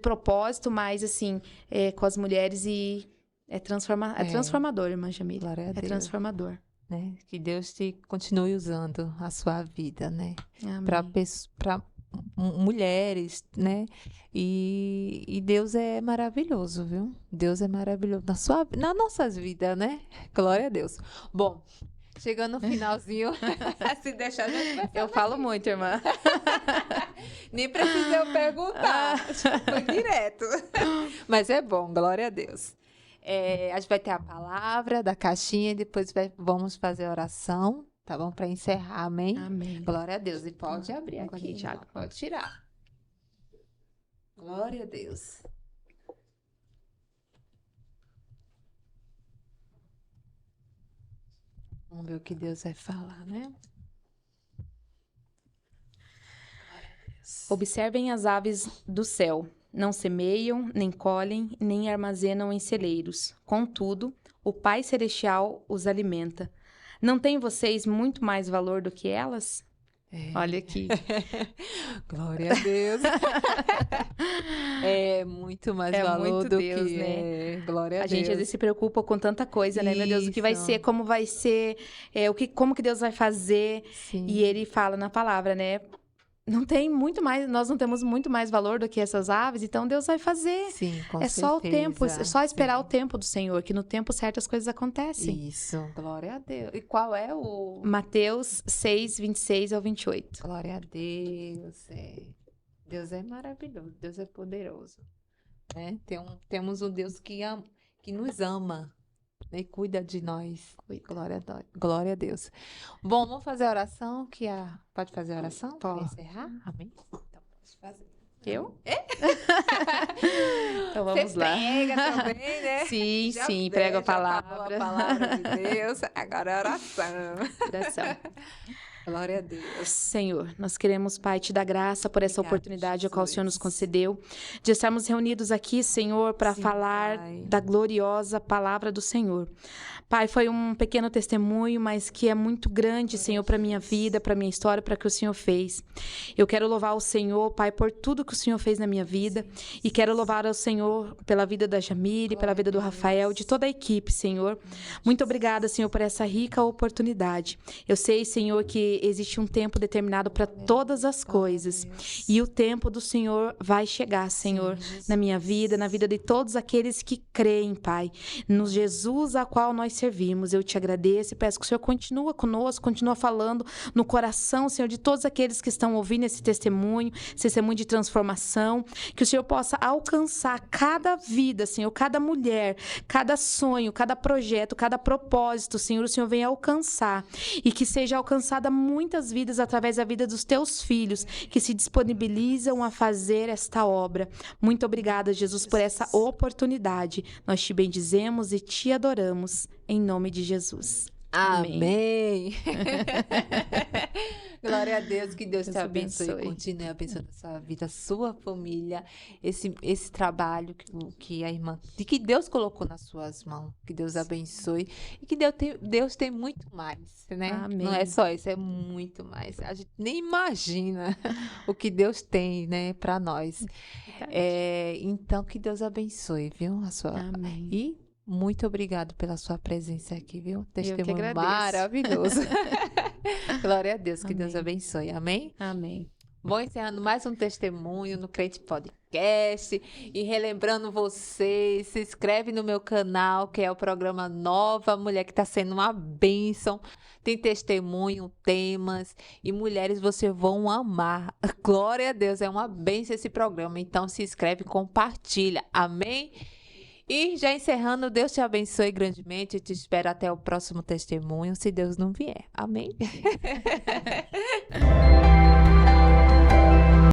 propósito, mas, assim, com as mulheres e é transformador, irmã Jamile. Glória a Deus. É transformador. Né? Que Deus te continue usando a sua vida, né? Amém. Para mulheres, né? E Deus é maravilhoso, viu? Deus é maravilhoso nas nossas vidas, né? Glória a Deus. Bom, chegando no finalzinho, se deixar, a gente vai falar. Eu falo muito, irmã. Nem precisei eu perguntar. Foi direto. Mas é bom, glória a Deus. A gente vai ter a palavra da caixinha e depois vamos fazer a oração, tá bom? Para encerrar, amém? Amém. Glória a Deus. E pode abrir Um pouquinho aqui, de água. pode tirar. Glória a Deus. Vamos ver o que Deus vai falar, né? Observem as aves do céu. Não semeiam, nem colhem, nem armazenam em celeiros. Contudo, o Pai Celestial os alimenta. Não têm vocês muito mais valor do que elas? Olha aqui. Glória a Deus. É muito mais valor muito do Deus, que né? Glória a Deus. gente às vezes se preocupa com tanta coisa, né? Meu Deus, o que vai ser, como vai ser, como que Deus vai fazer. Sim. E ele fala na palavra, né? Nós não temos muito mais valor do que essas aves, então Deus vai fazer. Sim, com É só o tempo, é só esperar Sim. o tempo do Senhor, que no tempo certo as coisas acontecem. Isso, glória a Deus. E qual é o... Mateus 6, 26 ao 28. Glória a Deus. Deus é maravilhoso, Deus é poderoso. Né? Temos um Deus que nos ama, né? E cuida de nós. Glória a Deus. Bom, vamos fazer a oração. Pode fazer a oração? Para encerrar? Amém? Então, pode fazer. Eu? Então vamos Você lá. prega também, né? Sim, prego a palavra. A palavra de Deus. Agora é oração. Oração. Glória a Deus. Senhor, nós queremos, Pai, te dar graça por essa oportunidade a qual o Senhor nos concedeu, de estarmos reunidos aqui, Senhor, para falar da gloriosa palavra do Senhor. Pai, foi um pequeno testemunho, mas que é muito grande, Senhor, para minha vida, para minha história, para o que o Senhor fez. Eu quero louvar o Senhor, Pai, por tudo que o Senhor fez na minha vida, e quero louvar ao Senhor pela vida da Jamile, pela vida do Rafael, de toda a equipe, Senhor. Muito obrigada, Senhor, por essa rica oportunidade. Eu sei, Senhor, que existe um tempo determinado para todas as coisas, e o tempo do Senhor vai chegar, Senhor, na minha vida, na vida de todos aqueles que creem, Pai, no Jesus a qual nós servimos. Eu te agradeço e peço que o Senhor continua conosco, continua falando no coração, Senhor, de todos aqueles que estão ouvindo esse testemunho de transformação, que o Senhor possa alcançar cada vida, Senhor, cada mulher, cada sonho, cada projeto, cada propósito, Senhor, o Senhor venha alcançar, e que seja alcançada muitas vidas através da vida dos teus filhos, que se disponibilizam a fazer esta obra. Muito obrigada, Jesus, por essa oportunidade. Nós te bendizemos e te adoramos, em nome de Jesus. Amém. Glória Glória a Deus, que Deus te Deus abençoe. abençoe. Continue abençoando a sua vida, a sua família, esse trabalho que a irmã, de que Deus colocou nas suas mãos. Que Deus abençoe. E que Deus tem muito mais, né? Amém. Não é só isso, é muito mais. A gente nem imagina o que Deus tem, né, para nós. Então, que Deus abençoe, viu? Amém. E muito obrigado pela sua presença aqui, viu? que Testemunho agradeço. maravilhoso. Glória a Deus, que Deus Amém. abençoe. Amém? Amém. Vou encerrando mais um testemunho no Crente Podcast e relembrando vocês, se inscreve no meu canal, que é o programa Nova Mulher, que está sendo uma bênção. Tem testemunho, temas e mulheres você vão amar. Glória a Deus, é uma bênção esse programa. Então se inscreve, compartilha. Amém? E já encerrando, Deus te abençoe grandemente. Eu te espero até o próximo testemunho, se Deus não vier. Amém?